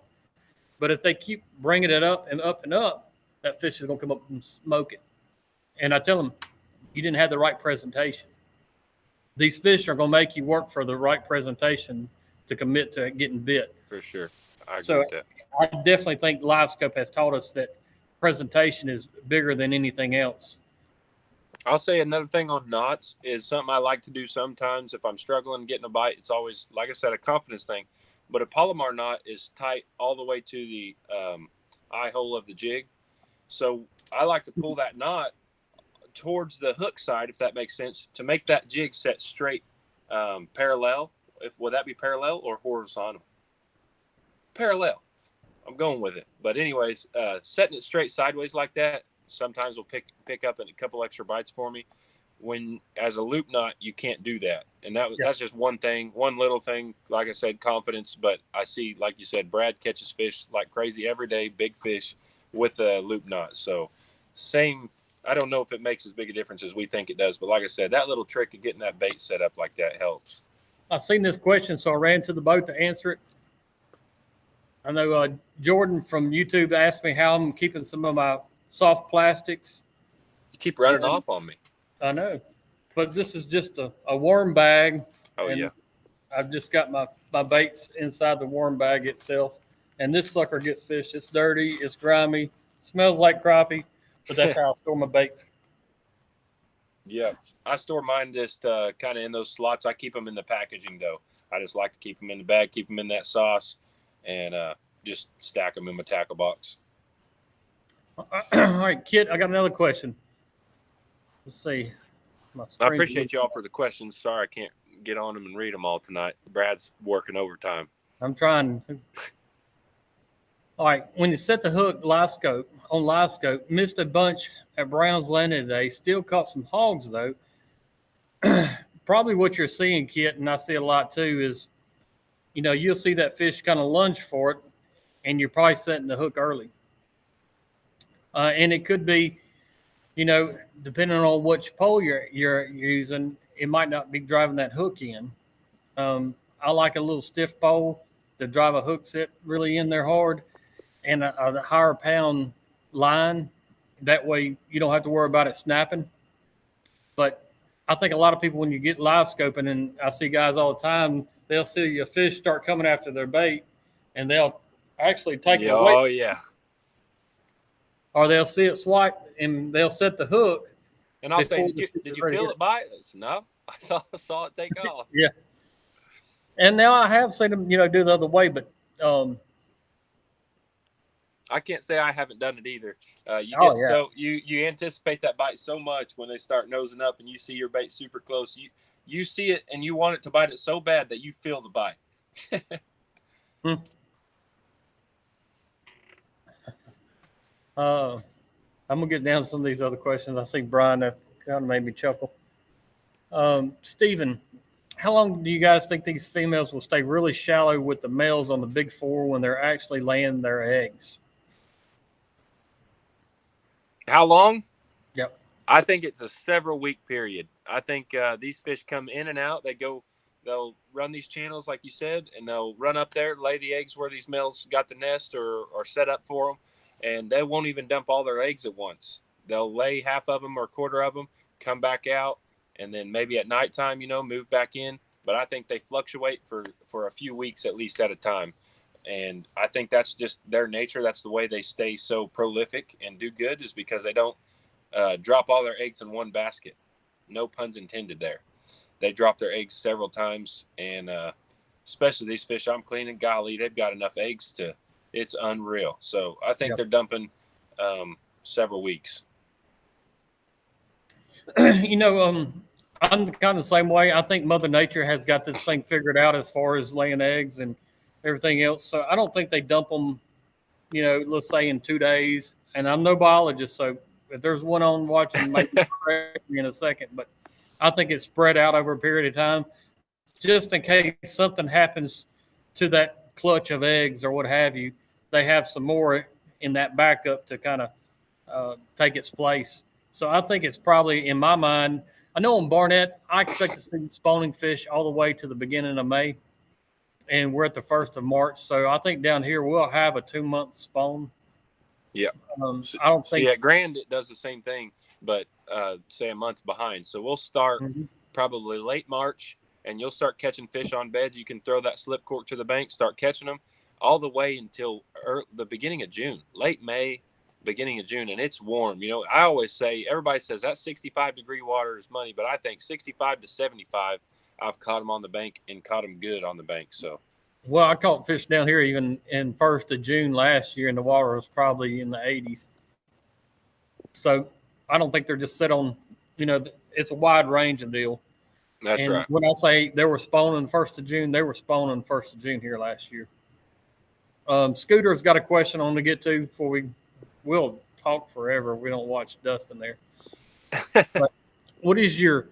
But if they keep bringing it up and up and up, that fish is going to come up and smoke it. And I tell them, you didn't have the right presentation. These fish are going to make you work for the right presentation to commit to getting bit. For sure. I agree with that. I definitely think live scope has taught us that presentation is bigger than anything else. I'll say another thing on knots is something I like to do sometimes if I'm struggling getting a bite. It's always, like I said, a confidence thing. But a Palomar knot is tight all the way to the eye hole of the jig. So I like to pull that knot towards the hook side, if that makes sense, to make that jig set straight parallel. Would that be parallel or horizontal? Parallel. I'm going with it. But anyways, setting it straight sideways like that sometimes will pick up a couple extra bites for me. When as a loop knot, you can't do that. And that's just one thing, one little thing, like I said, confidence. But I see, like you said, Brad catches fish like crazy every day, big fish with a loop knot. So same, I don't know if it makes as big a difference as we think it does. But like I said, that little trick of getting that bait set up like that helps. I seen this question, so I ran to the boat to answer it. I know Jordan from YouTube asked me how I'm keeping some of my soft plastics. You keep running off on me. I know. but this is just a worm bag, Oh and yeah. I've just got my baits inside the worm bag itself. And this sucker gets fished. It's dirty, it's grimy, smells like crappie, but that's how I store my baits. Yeah. I store mine just kind of in those slots. I keep them in the packaging though. I just like to keep them in the bag, keep them in that sauce, and just stack them in my tackle box. All right, Kit, I got another question. Let's see. My I screen's appreciate y'all for the questions. Sorry I can't get on them and read them all tonight. Brad's working overtime. I'm trying. All right, when you set the hook live scope, missed a bunch at Brown's Landing today. Still caught some hogs though. Probably what you're seeing, Kit, and I see a lot too, is you'll see that fish kind of lunge for it, and you're probably setting the hook early. And it could be, depending on which pole you're using, it might not be driving that hook in. I like a little stiff pole to drive a hook set really in there hard, and a higher pound line. That way you don't have to worry about it snapping. But I think a lot of people, when you get live scoping, and I see guys all the time, they'll see a fish start coming after their bait, and they'll actually take it away. Oh yeah. Or they'll see it swipe and they'll set the hook. And I'll say, did you feel it bite? No, I saw it take off. Yeah. And now I have seen them, do the other way, but I can't say I haven't done it either. You anticipate that bite so much when they start nosing up and you see your bait super close. You see it and you want it to bite it so bad that you feel the bite. I'm gonna get down to some of these other questions. I see Brian, that kind of made me chuckle. Stephen, how long do you guys think these females will stay really shallow with the males on the big four when they're actually laying their eggs? How long? Yep. I think it's a several week period. I think these fish come in and out. They'll run these channels like you said, and they'll run up there, lay the eggs where these males got the nest or set up for them, and they won't even dump all their eggs at once. They'll lay half of them or a quarter of them, come back out, and then maybe at nighttime, move back in. But I think they fluctuate for a few weeks at least at a time. And I think that's just their nature. That's the way they stay so prolific and do good, is because they don't drop all their eggs in one basket. No puns intended there. They drop their eggs several times, and especially these fish I'm cleaning, golly, they've got enough eggs it's unreal. So I think they're dumping several weeks. I'm kind of the same way. I think Mother Nature has got this thing figured out as far as laying eggs and everything else. So I don't think they dump them, let's say in 2 days. And I'm no biologist, so if there's one on watching, maybe correct me in a second. But I think it's spread out over a period of time, just in case something happens to that clutch of eggs or what have you. They have some more in that backup to kind of take its place. So I think it's probably, in my mind, I know on Barnett, I expect to see spawning fish all the way to the beginning of May, and we're at the 1st of March. So I think down here we'll have a 2-month spawn. Yeah. I don't think. At Grand it does the same thing, but say a month behind. So we'll start probably late March, and you'll start catching fish on beds. You can throw that slip cork to the bank, start catching them all the way until the beginning of June, late May, beginning of June, and it's warm. I always say, everybody says that 65-degree water is money, but I think 65 to 75, I've caught them on the bank and caught them good on the bank. So, well, I caught fish down here even in 1st of June last year, and the water was probably in the 80s. So I don't think they're just set on, it's a wide range of deal. That's right. When I say they were spawning 1st of June, they were spawning 1st of June here last year. Scooter's got a question on to get to before we'll talk forever. We don't watch Dustin there. But what is your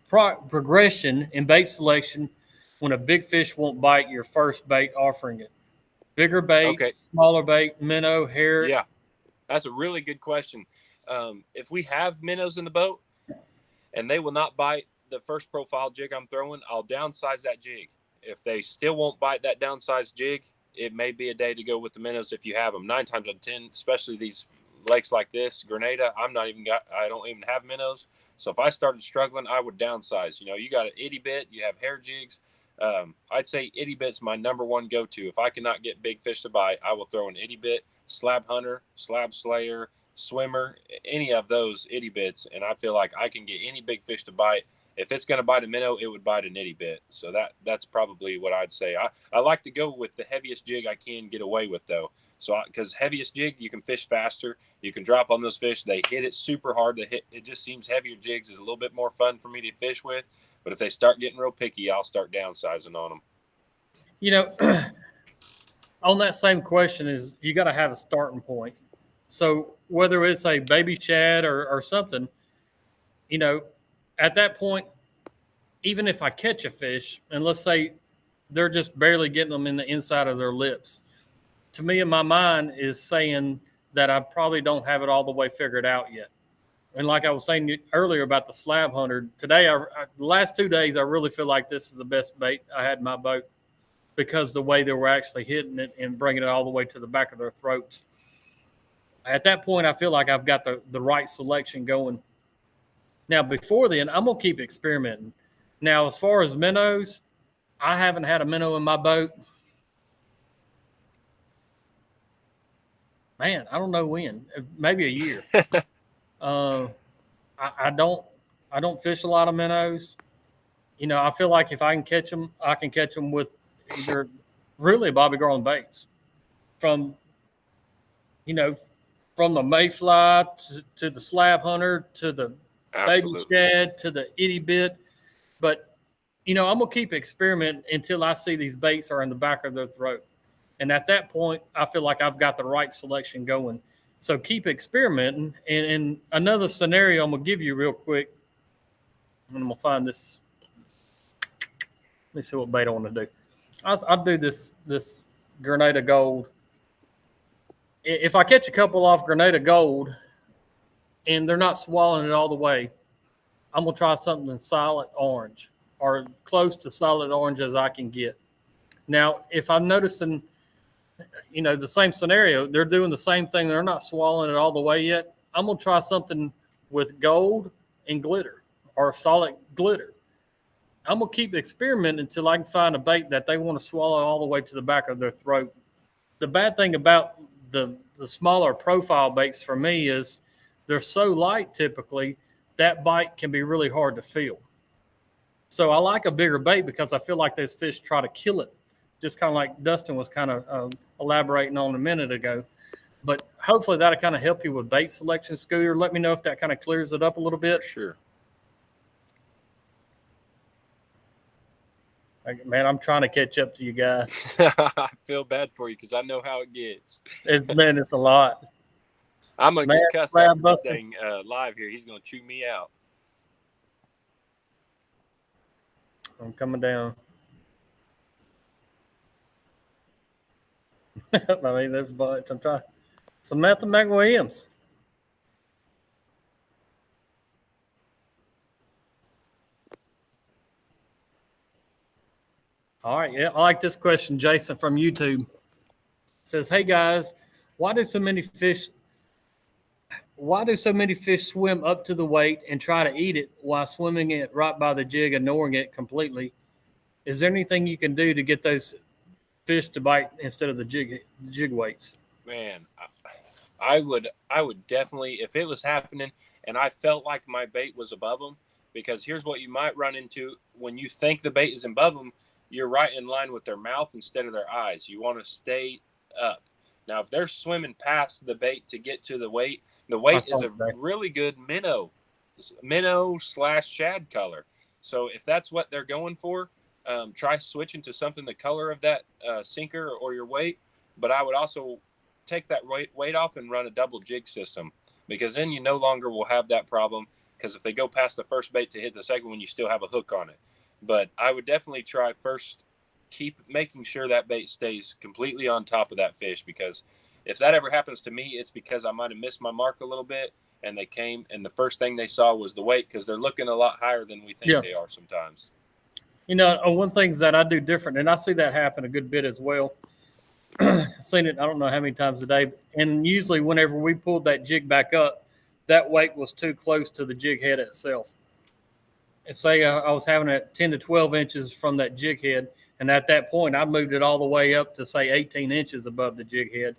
progression in bait selection when a big fish won't bite your first bait offering it? Bigger bait, smaller bait, minnow, hair? Yeah, that's a really good question. If we have minnows in the boat and they will not bite the first profile jig I'm throwing, I'll downsize that jig. If they still won't bite that downsized jig, it may be a day to go with the minnows if you have them. 9 times out of 10, especially these lakes like this, Grenada, I don't even have minnows. So if I started struggling, I would downsize. You got an itty bit, you have hair jigs. I'd say itty bit's my number one go-to. If I cannot get big fish to bite, I will throw an itty bit, slab hunter, slab slayer, swimmer, any of those itty bits, and I feel like I can get any big fish to bite. If it's going to bite a minnow, it would bite an itty bit. So that's probably what I'd say. I like to go with the heaviest jig I can get away with, though. So because heaviest jig, you can fish faster. You can drop on those fish. They hit it super hard. It just seems heavier jigs is a little bit more fun for me to fish with. But if they start getting real picky, I'll start downsizing on them. On that same question is you got to have a starting point. So whether it's a baby shad or something, at that point, even if I catch a fish and let's say they're just barely getting them in the inside of their lips, to me in my mind is saying that I probably don't have it all the way figured out yet. And like I was saying earlier about the slab hunter, today, the last 2 days, I really feel like this is the best bait I had in my boat because the way they were actually hitting it and bringing it all the way to the back of their throats. At that point, I feel like I've got the right selection going. Now, before then, I'm going to keep experimenting. Now, as far as minnows, I haven't had a minnow in my boat. Man, I don't know when. Maybe a year. I don't fish a lot of minnows. I feel like if I can catch them, I can catch them with either really Bobby Garland baits from the mayfly to the slab hunter to the baby shad to the itty bit. But, I'm going to keep experimenting until I see these baits are in the back of their throat. And at that point, I feel like I've got the right selection going. So keep experimenting. And another scenario I'm going to give you real quick. And I'm going to find this. Let me see what bait I want to do. I'll do this Grenada Gold. If I catch a couple off Grenada Gold and they're not swallowing it all the way, I'm going to try something solid orange or close to solid orange as I can get. Now, if I'm noticing, the same scenario, they're doing the same thing. They're not swallowing it all the way yet. I'm going to try something with gold and glitter or solid glitter. I'm going to keep experimenting until I can find a bait that they want to swallow all the way to the back of their throat. The bad thing about the smaller profile baits for me is they're so light typically that bite can be really hard to feel. So I like a bigger bait because I feel like those fish try to kill it, just kind of like Dustin was kind of elaborating on a minute ago. But hopefully that'll kind of help you with bait selection, Scooter. Let me know if that kind of clears it up a little bit. Sure. Man, I'm trying to catch up to you guys. I feel bad for you because I know how it gets. It's a lot. I'm going to get cussed after this thing live here. He's going to chew me out. I'm coming down. I mean, there's a bunch. I'm trying. Samantha McWilliams. All right. Yeah, I like this question. Jason from YouTube says, "Hey guys, why do so many fish swim up to the weight and try to eat it while swimming it right by the jig, ignoring it completely? Is there anything you can do to get those fish to bite instead of the jig weights?" Man, I would definitely, if it was happening and I felt like my bait was above them, because here's what you might run into when you think the bait is above them, you're right in line with their mouth instead of their eyes. You want to stay up. Now, if they're swimming past the bait to get to the weight is a really good minnow/shad color. So if that's what they're going for, try switching to something the color of that sinker or your weight. But I would also take that weight off and run a double jig system, because then you no longer will have that problem, because if they go past the first bait to hit the second one, you still have a hook on it. But I would definitely try first, keep making sure that bait stays completely on top of that fish, because if that ever happens to me, it's because I might have missed my mark a little bit and they came and the first thing they saw was the weight, because they're looking a lot higher than we think they are sometimes. One thing that I do different, and I see that happen a good bit as well. I've seen it, I don't know how many times a day. And usually whenever we pulled that jig back up, that weight was too close to the jig head itself. And say I was having it 10 to 12 inches from that jig head, and at that point I moved it all the way up to say 18 inches above the jig head.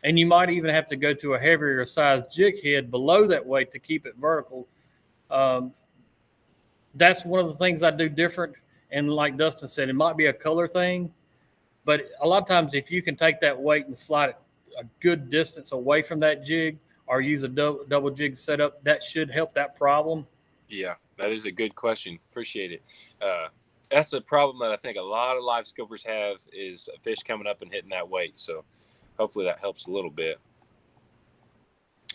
And you might even have to go to a heavier size jig head below that weight to keep it vertical. That's one of the things I do different. And like Dustin said, it might be a color thing, but a lot of times if you can take that weight and slide it a good distance away from that jig or use a double jig setup, that should help that problem. Yeah, that is a good question. Appreciate it. That's a problem that I think a lot of live scopers have, is a fish coming up and hitting that weight. So hopefully that helps a little bit.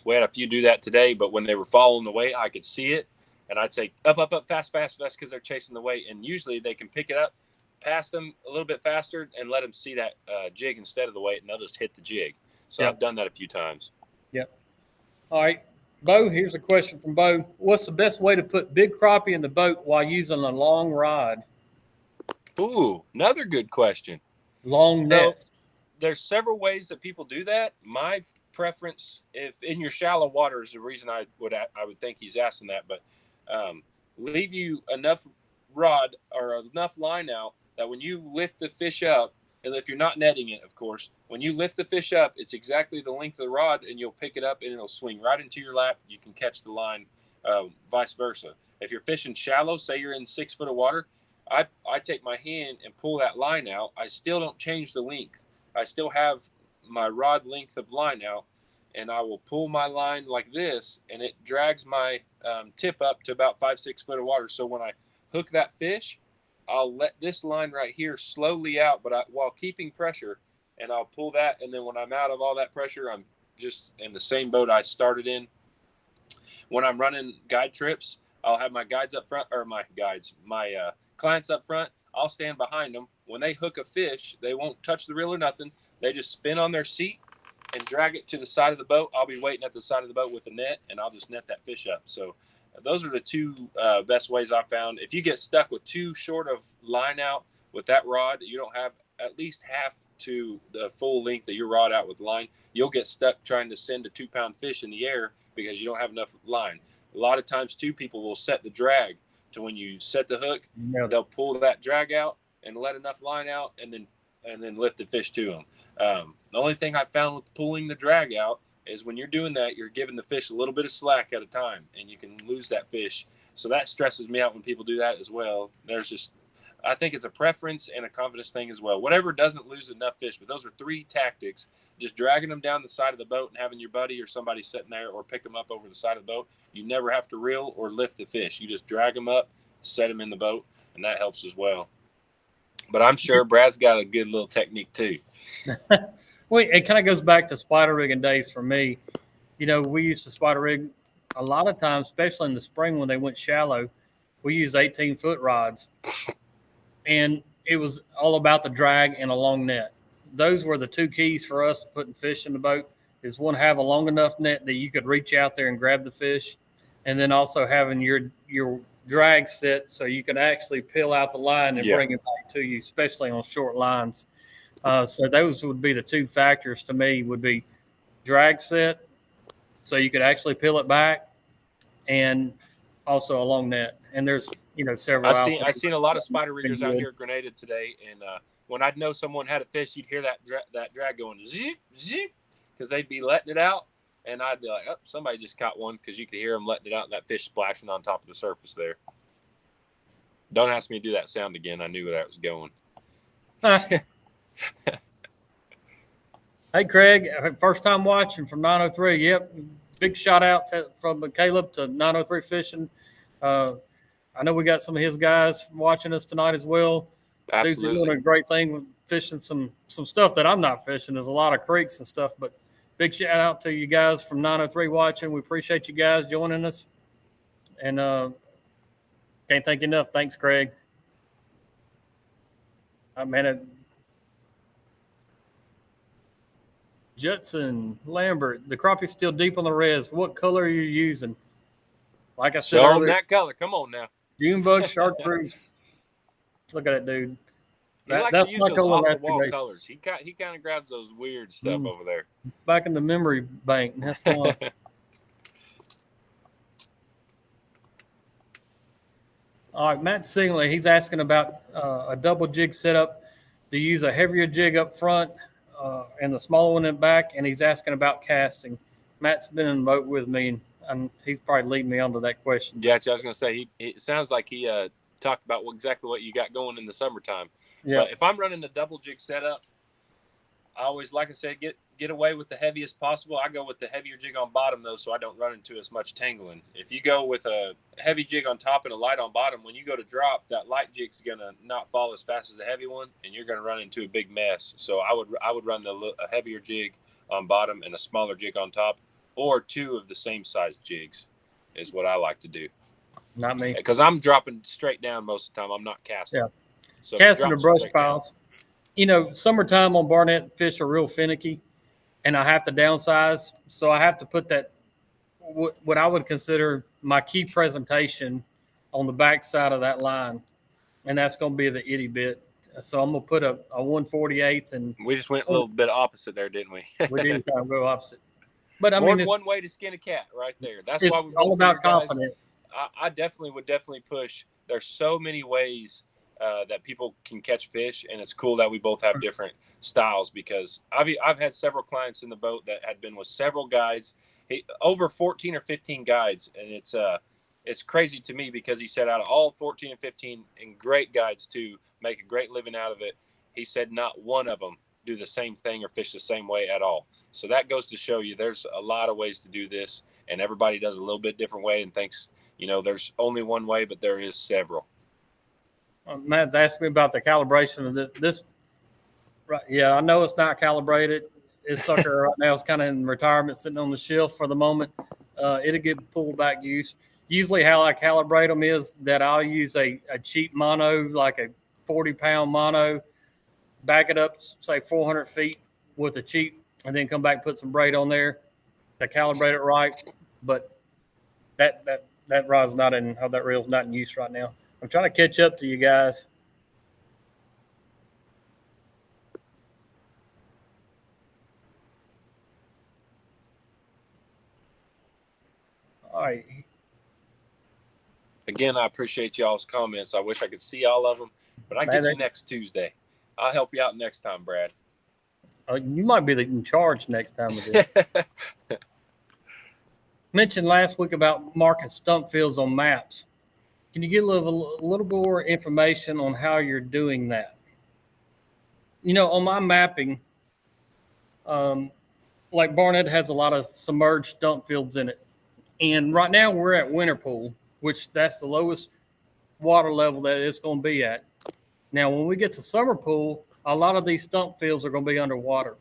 We had a few do that today, but when they were following the weight, I could see it. And I'd say, up, up, up, fast, fast, fast, because they're chasing the weight. And usually they can pick it up, pass them a little bit faster, and let them see that jig instead of the weight, and they'll just hit the jig. So I've done that a few times. Yep. All right. Bo, here's a question from Bo. What's the best way to put big crappie in the boat while using a long rod? Ooh, another good question. Long nets. There's several ways that people do that. My preference, if in your shallow water, is the reason I would think he's asking that, but leave you enough rod or enough line out that when you lift the fish up, and if you're not netting it, of course, when you lift the fish up, it's exactly the length of the rod, and you'll pick it up and it'll swing right into your lap. You can catch the line, vice versa. If you're fishing shallow, say you're in 6 foot of water, I take my hand and pull that line out. I still don't change the length. I still have my rod length of line out, and I will pull my line like this, and it drags my tip up to about 5-6 foot of water. So when I hook that fish, I'll let this line right here slowly out, but while keeping pressure, and I'll pull that. And then when I'm out of all that pressure, I'm just in the same boat I started in. When I'm running guide trips, I'll have my guides up front, or my clients up front. I'll stand behind them. When they hook a fish, they won't touch the reel or nothing. They just spin on their seat and drag it to the side of the boat. I'll be waiting at the side of the boat with a net, and I'll just net that fish up. So those are the two best ways I've found. If you get stuck with too short of line out with that rod, you don't have at least half to the full length of your rod out with line, you'll get stuck trying to send a 2-pound fish in the air because you don't have enough line. A lot of times, too, people will set the drag to when you set the hook, they'll pull that drag out and let enough line out, and then lift the fish to them. The only thing I found with pulling the drag out is when you're doing that, you're giving the fish a little bit of slack at a time, and you can lose that fish. So that stresses me out when people do that as well. I think it's a preference and a confidence thing as well. Whatever doesn't lose enough fish, but those are 3 tactics. Just dragging them down the side of the boat and having your buddy or somebody sitting there, or pick them up over the side of the boat. You never have to reel or lift the fish. You just drag them up, set them in the boat, and that helps as well. But I'm sure Brad's got a good little technique too. Well, it kind of goes back to spider rigging days for me. You know, we used to spider rig a lot of times, especially in the spring when they went shallow. We used 18-foot rods, and it was all about the drag and a long net. Those were the 2 keys for us to putting fish in the boat. Is one, have a long enough net that you could reach out there and grab the fish, and then also having your drag set so you can actually peel out the line and bring it back to you, especially on short lines. So those would be the 2 factors to me, would be drag set so you could actually peel it back, and also a long net. And there's several. I've seen a lot of spider riggers out here at Grenada today, and when I'd know someone had a fish, you'd hear that drag going zip, zip, because they'd be letting it out, and I'd be like, oh, somebody just caught one, because you could hear them letting it out and that fish splashing on top of the surface there. Don't ask me to do that sound again. I knew where that was going. Hey, Craig, first time watching from 903. Yep, big shout out from Caleb to 903 Fishing. I know we got some of his guys watching us tonight as well. Absolutely. Dude's doing a great thing with fishing some stuff that I'm not fishing. There's a lot of creeks and stuff, but big shout out to you guys from 903 watching. We appreciate you guys joining us. And can't thank you enough. Thanks, Craig. Judson Lambert, the crappie's still deep on the res. What color are you using? Like I said earlier, that color. Come on now. Junebug chartreuse. Look at that dude. That's my color. Off-the-wall colors. He kind of grabs those weird stuff over there. Back in the memory bank. That's fun. All right, Matt Singley, he's asking about a double jig setup to use a heavier jig up front and the smaller one in the back, and he's asking about casting. Matt's been in the boat with me, and he's probably leading me onto that question. Yeah, I was going to say, it sounds like he talked about exactly what you got going in the summertime. Yeah. But if I'm running the double jig setup, I always, like I said, get away with the heaviest possible. I go with the heavier jig on bottom, though, so I don't run into as much tangling. If you go with a heavy jig on top and a light on bottom, when you go to drop, that light jig's going to not fall as fast as the heavy one, and you're going to run into a big mess. So I would run a heavier jig on bottom and a smaller jig on top, or two of the same size jigs is what I like to do. Not me. Because I'm dropping straight down most of the time. I'm not casting. Yeah. So casting the brush piles. You know, summertime on Barnett fish are real finicky, and I have to downsize. So I have to put that, what I would consider my key presentation on the back side of that line. And that's going to be the itty bit. So I'm going to put a 1/48. And we just went a little bit opposite there, didn't we? We did kind of go opposite. But I mean, it's one way to skin a cat right there. That's it's why we all about confidence. I would definitely push. There's so many ways that people can catch fish, and it's cool that we both have different styles, because I've had several clients in the boat that had been with several guides, over 14 or 15 guides, and it's crazy to me, because he said out of all 14 and 15 and great guides to make a great living out of it, he said not one of them do the same thing or fish the same way at all. So that goes to show you there's a lot of ways to do this, and everybody does a little bit different way and thinks, there's only one way, but there is several. Matt's asked me about the calibration of this. Right, yeah, I know it's not calibrated. This sucker right now is kind of in retirement, sitting on the shelf for the moment. It'll get pulled back use. Usually how I calibrate them is that I'll use a cheap mono, like a 40-pound mono, back it up, say 400 feet with a cheap, and then come back and put some braid on there to calibrate it right. But that rod's not in, that reel's not in use right now. I'm trying to catch up to you guys. All right. Again, I appreciate y'all's comments. I wish I could see all of them, but I get you next Tuesday. I'll help you out next time, Brad. You might be in charge next time of this. Mentioned last week about marking stump fields on maps. Can you get a little more information on how you're doing that? On my mapping, like Barnett has a lot of submerged stump fields in it. And right now we're at winter pool, which that's the lowest water level that it's going to be at. Now, when we get to summer pool, a lot of these stump fields are going to be underwater.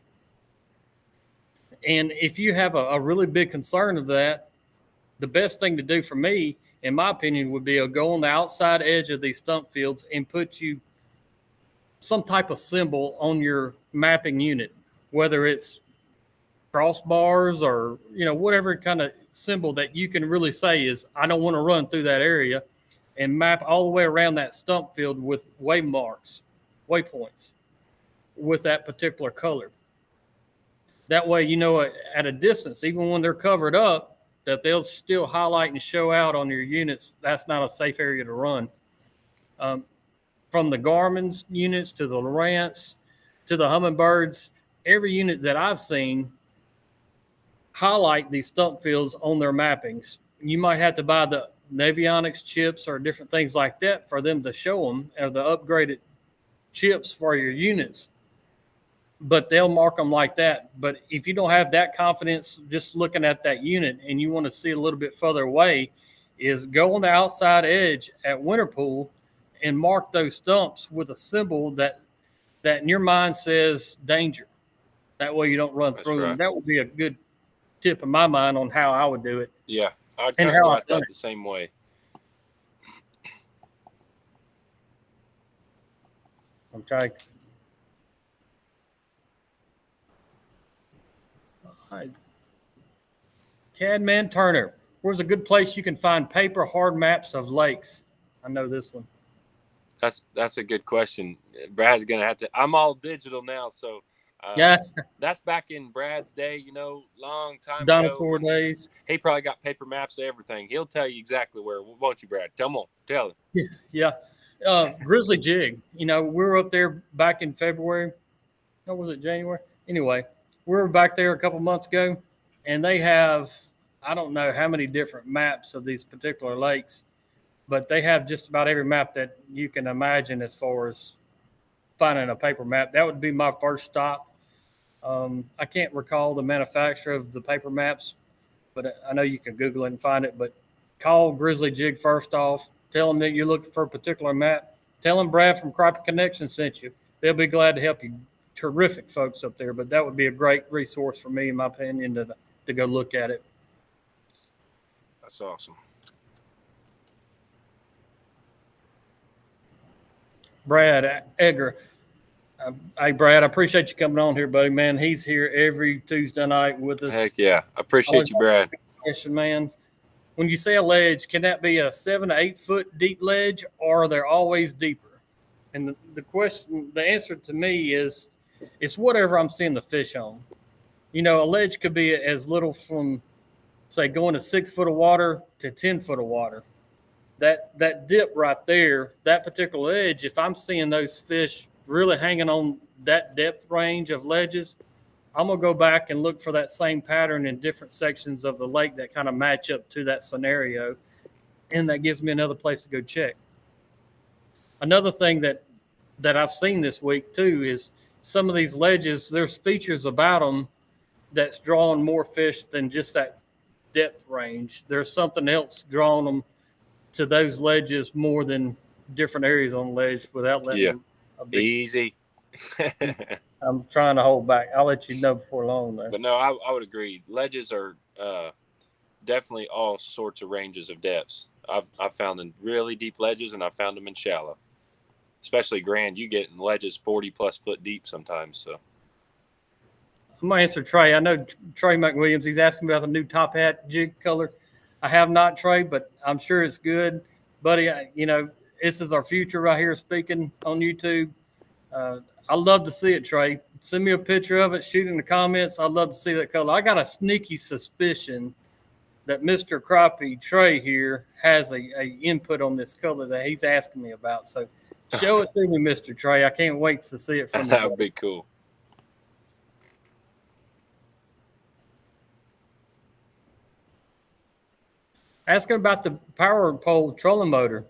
And if you have a really big concern of that, the best thing to do for me, in my opinion, would be to go on the outside edge of these stump fields and put you some type of symbol on your mapping unit, whether it's crossbars or, whatever kind of symbol that you can really say is, I don't want to run through that area, and map all the way around that stump field with waypoints with that particular color. That way, at a distance, even when they're covered up, that they'll still highlight and show out on your units. That's not a safe area to run. From the Garmin's units to the Lowrance to the Humminbirds, every unit that I've seen highlight these stump fields on their mappings. You might have to buy the Navionics chips or different things like that for them to show them, or the upgraded chips for your units. But they'll mark them like that. But if you don't have that confidence just looking at that unit and you want to see a little bit further away, is go on the outside edge at winter pool and mark those stumps with a symbol that in your mind says danger. That way you don't run through them. That would be a good tip in my mind on how I would do it. Yeah, I'd kind of go at that the same way. I'm trying. Cadman Turner, where's a good place you can find paper hard maps of lakes? I know this one. That's a good question. Brad's gonna have to. I'm all digital now, so Yeah, That's back in Brad's day, you know, long time dinosaur ago. days. He probably got paper maps of everything. He'll tell you exactly where. Won't you, Brad? Come on, tell him. Yeah. Grizzly jig. You know, we were up there back in February. Or was it January? Anyway, we were back there a couple months ago, and they have, I don't know how many different maps of these particular lakes, but they have just about every map that you can imagine as far as finding a paper map. That would be my first stop. I can't recall the manufacturer of the paper maps, but I know you can Google it and find it. But call Grizzly Jig first off. Tell them that you're looking for a particular map. Tell them Brad from Crappie Connection sent you. They'll be glad to help you. Terrific folks up there, but that would be a great resource for me, in my opinion, to go look at it. That's awesome. Brad Egger. Hey, Brad, I appreciate you coming on here, buddy. Man, he's here every Tuesday night with us. Heck yeah. I appreciate you, Brad. Question, man. When you say a ledge, can that be a 7 to 8 foot deep ledge, or are they always deeper? And the answer to me is it's whatever I'm seeing the fish on. You know, a ledge could be as little from, say, going to 6 foot of water to 10 foot of water. That dip right there, that particular ledge, if I'm seeing those fish really hanging on that depth range of ledges, I'm going to go back and look for that same pattern in different sections of the lake that kind of match up to that scenario. And that gives me another place to go check. Another thing that I've seen this week too is some of these ledges, there's features about them that's drawing more fish than just that depth range. There's something else drawing them to those ledges more than different areas on the ledge without letting them. Easy. I'm trying to hold back. I'll let you know before long there. But no, I would agree. Ledges are definitely all sorts of ranges of depths. I've found in really deep ledges, and I've found them in shallow. Especially Grand, you get in ledges 40+ foot deep sometimes. So I'm gonna answer Trey. I know Trey McWilliams. He's asking about the new top hat jig color. I have not, Trey, but I'm sure it's good, buddy. You know, this is our future right here speaking on YouTube. I'd love to see it, Trey. Send me a picture of it. Shoot in the comments. I'd love to see that color. I got a sneaky suspicion that Mr. Crappie Trey here has a input on this color that he's asking me about. So show it to me, Mr. Trey. I can't wait to see it from you. That would be cool. Asking about the power pole trolling motor,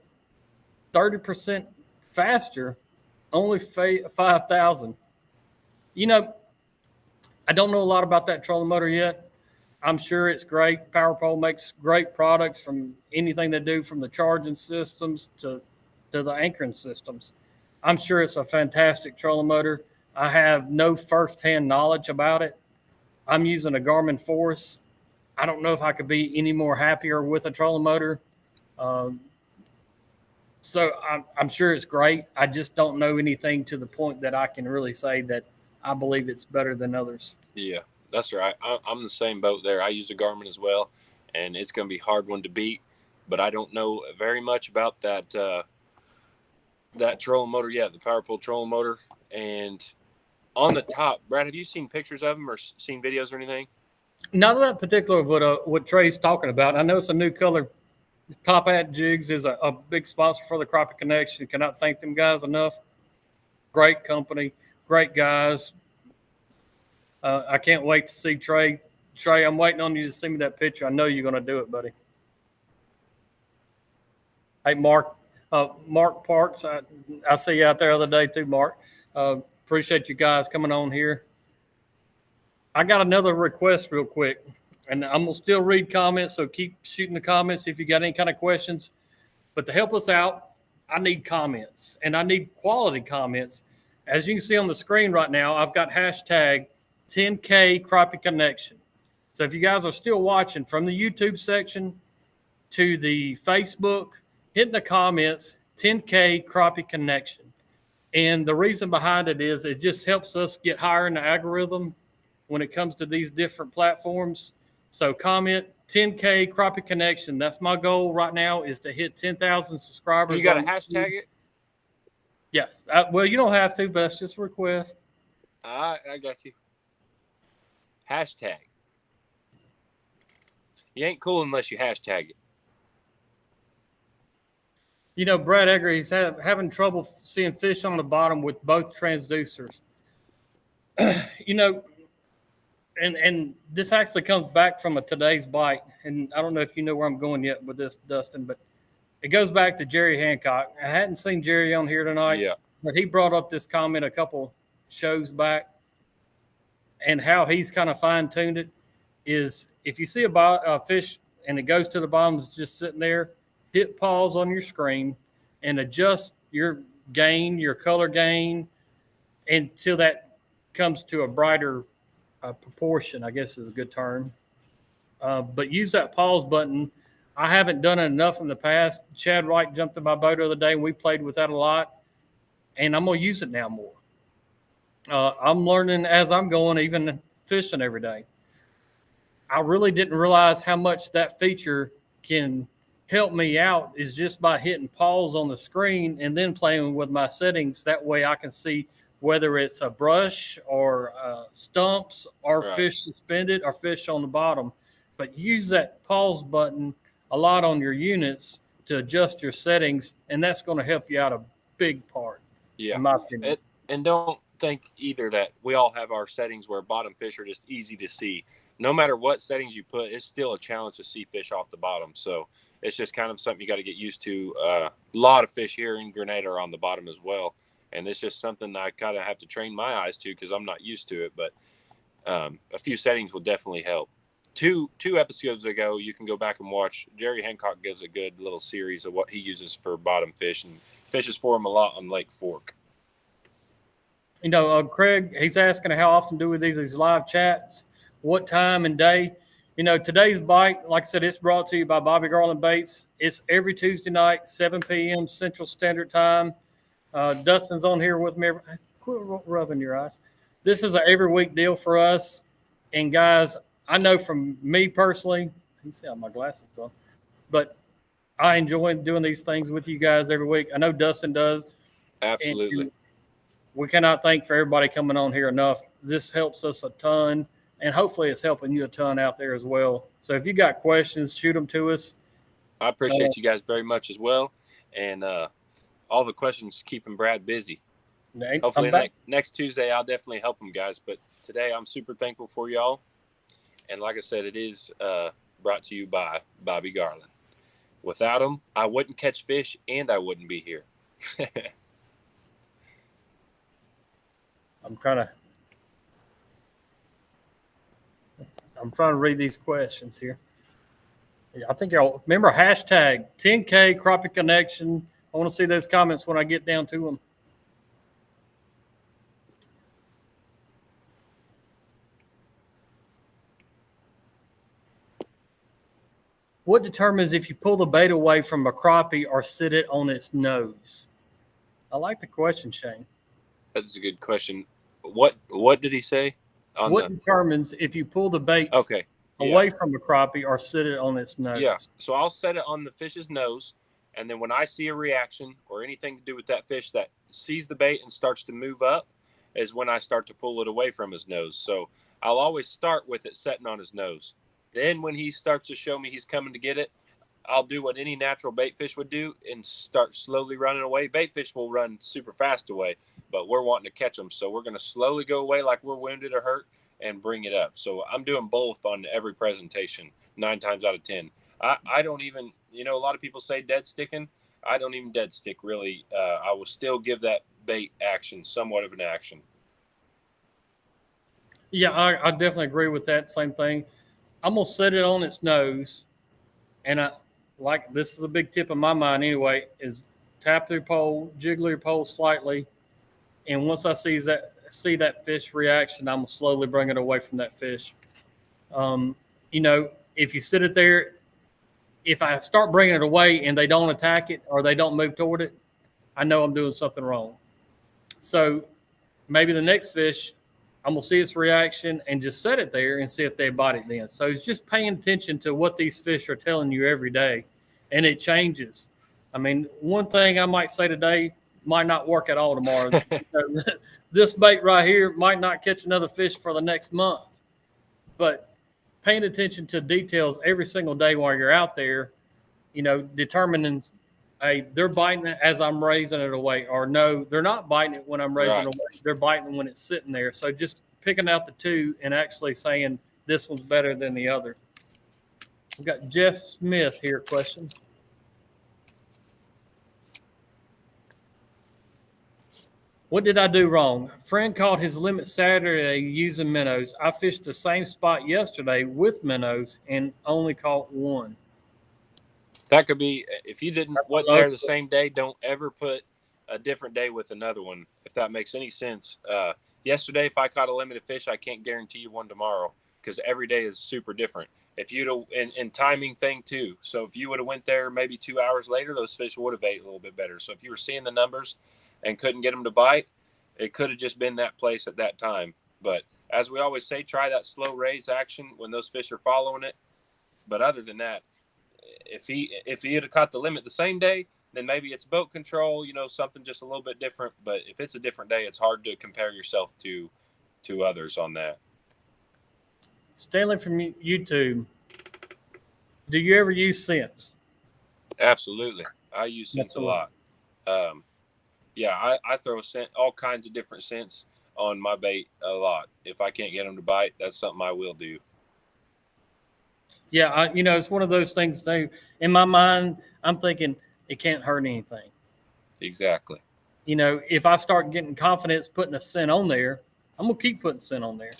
30% faster, only 5,000. You know, I don't know a lot about that trolling motor yet. I'm sure it's great. Power pole makes great products from anything they do, from the charging systems to the anchoring systems. I'm sure it's a fantastic trolling motor. I have no firsthand knowledge about it. I'm using a Garmin Force. I don't know if I could be any more happier with a trolling motor. So I'm sure it's great. I just don't know anything to the point that I can really say that I believe it's better than others. Yeah, that's right. I'm the same boat there. I use a Garmin as well, and it's going to be a hard one to beat. But I don't know very much about that trolling motor yet, the power pole trolling motor. And on the top, Brad, have you seen pictures of them or seen videos or anything? Not that particular of what Trey's talking about. I know it's a new color. Top Hat Jigs is a big sponsor for the Crappie Connection. Cannot thank them guys enough. Great company, great guys. I can't wait to see Trey. Trey, I'm waiting on you to send me that picture. I know you're going to do it, buddy. Hey, Mark Parks, I see you out there the other day too, Mark. Appreciate you guys coming on here. I got another request real quick, and I'm going to still read comments, so keep shooting the comments if you got any kind of questions. But to help us out, I need comments, and I need quality comments. As you can see on the screen right now, I've got hashtag 10K Crappie Connection. So if you guys are still watching, from the YouTube section to the Facebook, hit in the comments, 10K Crappie Connection. And the reason behind it is it just helps us get higher in the algorithm when it comes to these different platforms. So comment 10K Crappie Connection. That's my goal right now, is to hit 10,000 subscribers. You got to hashtag it? Yes. Well, you don't have to, but that's just a request. I got you. Hashtag. You ain't cool unless you hashtag it. You know, Brad Egger, he's having trouble seeing fish on the bottom with both transducers. You know, and this actually comes back from a today's bite, and I don't know if you know where I'm going yet with this, Dustin, but it goes back to Jerry Hancock. I hadn't seen Jerry on here tonight, Yeah. but he brought up this comment a couple shows back, and how he's kind of fine tuned it is if you see a fish and it goes to the bottom, it's just sitting there, hit pause on your screen and adjust your gain, your color gain, until that comes to a brighter proportion, I guess is a good term. But use that pause button. I haven't done it enough in the past. Chad Wright jumped in my boat the other day, and we played with that a lot. And I'm going to use it now more. I'm learning as I'm going, even fishing every day. I really didn't realize how much that feature can help me out is just by hitting pause on the screen and then playing with my settings. That way I can see whether it's a brush or stumps or Right. fish suspended or fish on the bottom. But use that pause button a lot on your units to adjust your settings, and that's going to help you out a big part, Yeah. in my opinion. And don't think either that we all have our settings where bottom fish are just easy to see. No matter what settings you put, it's still a challenge to see fish off the bottom. So it's just kind of something you got to get used to. A lot of fish here in Grenada are on the bottom as well. And it's just something I kind of have to train my eyes to because I'm not used to it. But a few settings will definitely help. Two episodes ago, you can go back and watch. Jerry Hancock gives a good little series of what he uses for bottom fish and fishes for him a lot on Lake Fork. You know, Craig, he's asking how often do we do these live chats, what time and day. You know, today's bite, like I said, it's brought to you by Bobby Garland Baits. It's every Tuesday night, 7 p.m. Central Standard Time. Dustin's on here with me. Quit rubbing your eyes. This is an every week deal for us. And guys, I know from me personally, you see how my glasses on, but I enjoy doing these things with you guys every week. I know Dustin does. Absolutely. And we cannot thank for everybody coming on here enough. This helps us a ton, and hopefully it's helping you a ton out there as well. So if you got questions, shoot them to us. I appreciate you guys very much as well. And all the questions keeping Brad busy. Hopefully next Tuesday I'll definitely help him, guys. But today I'm super thankful for y'all. And like I said, it is brought to you by Bobby Garland. Without him, I wouldn't catch fish and I wouldn't be here. I'm trying to read these questions here. I think y'all remember hashtag 10K Crappie Connection. I want to see those comments when I get down to them. What determines if you pull the bait away from a crappie or sit it on its nose? I like the question, Shane. That's a good question. What did he say? What determines if you pull the bait away from a crappie or sit it on its nose? Yeah, so I'll set it on the fish's nose, and then when I see a reaction or anything to do with that fish that sees the bait and starts to move up is when I start to pull it away from his nose. So I'll always start with it setting on his nose. Then when he starts to show me he's coming to get it, I'll do what any natural bait fish would do and start slowly running away. Bait fish will run super fast away, but we're wanting to catch them. So we're going to slowly go away like we're wounded or hurt and bring it up. So I'm doing both on every presentation, 9 times out of 10. I don't even, a lot of people say dead sticking. I don't even dead stick really. I will still give that bait action, somewhat of an action. Yeah, I definitely agree with that. Same thing. I'm going to set it on its nose. And this is a big tip in my mind anyway, is tap your pole, jiggle your pole slightly. And once I see that fish reaction, I'm going to slowly bring it away from that fish. If you sit it there, if I start bringing it away and they don't attack it or they don't move toward it, I know I'm doing something wrong. So maybe the next fish, I'm going to see its reaction and just set it there and see if they bite it then. So it's just paying attention to what these fish are telling you every day, and it changes. I mean, one thing I might say today, might not work at all tomorrow. So this bait right here might not catch another fish for the next month. But paying attention to details every single day while you're out there, determining, hey, they're biting it as I'm raising it away, or no, they're not biting it when I'm raising it away. They're biting when it's sitting there. So just picking out the two and actually saying this one's better than the other. We've got Jeff Smith here. Question. What did I do wrong? Friend caught his limit Saturday using minnows. I fished the same spot yesterday with minnows and only caught one. That could be, if you wasn't there the same day, don't ever put a different day with another one, if that makes any sense. Yesterday, if I caught a limited fish, I can't guarantee you one tomorrow because every day is super different. If you'd and timing thing too. So if you would have went there maybe 2 hours later, those fish would have ate a little bit better. So if you were seeing the numbers and couldn't get them to bite, it could have just been that place at that time. But as we always say, try that slow raise action when those fish are following it. But other than that, if he had caught the limit the same day, then maybe it's boat control, something just a little bit different. But if it's a different day, it's hard to compare yourself to others on that. Stanley from YouTube, do you ever use scents? Absolutely. I use scents a lot. I throw all kinds of different scents on my bait a lot. If I can't get them to bite, that's something I will do. Yeah, it's one of those things. In my mind, I'm thinking it can't hurt anything. Exactly. If I start getting confidence putting a scent on there, I'm gonna keep putting scent on there.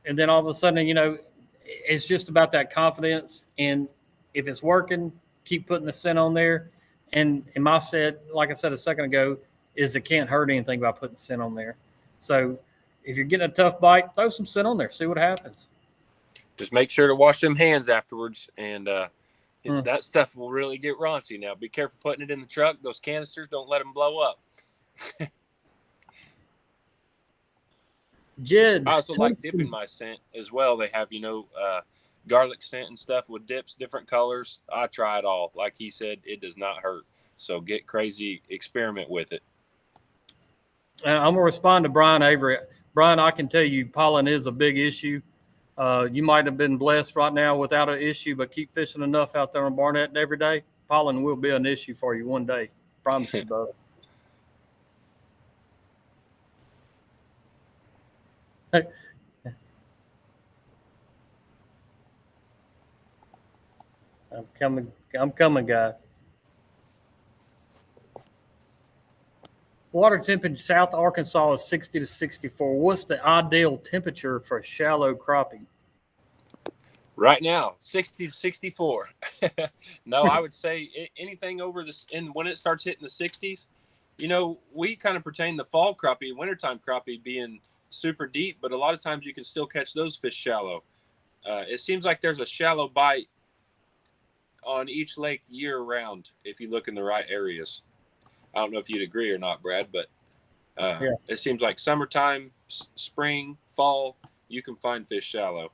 And then all of a sudden, it's just about that confidence. And if it's working, keep putting the scent on there. And my set, like I said a second ago, is it can't hurt anything by putting scent on there. So if you're getting a tough bite, throw some scent on there. See what happens. Just make sure to wash them hands afterwards, and that stuff will really get raunchy. Now, be careful putting it in the truck. Those canisters, don't let them blow up. Jed, I also like dipping my scent as well. They have, garlic scent and stuff with dips, different colors. I try it all. Like he said, it does not hurt. So get crazy, experiment with it. I'm going to respond to Brian Avery. Brian, I can tell you pollen is a big issue. You might have been blessed right now without an issue, but keep fishing enough out there on Barnett every day. Pollen will be an issue for you one day. Promise you, brother. I'm coming, guys. Water temperature South Arkansas is 60 to 64. What's the ideal temperature for shallow crappie? Right now, 60 to 64. No, I would say anything over this, and when it starts hitting the 60s, we kind of pertain the fall crappie, wintertime crappie being super deep, but a lot of times you can still catch those fish shallow. It seems like there's a shallow bite on each lake year round if you look in the right areas. I don't know if you'd agree or not, Brad, but It seems like summertime, spring, fall, you can find fish shallow.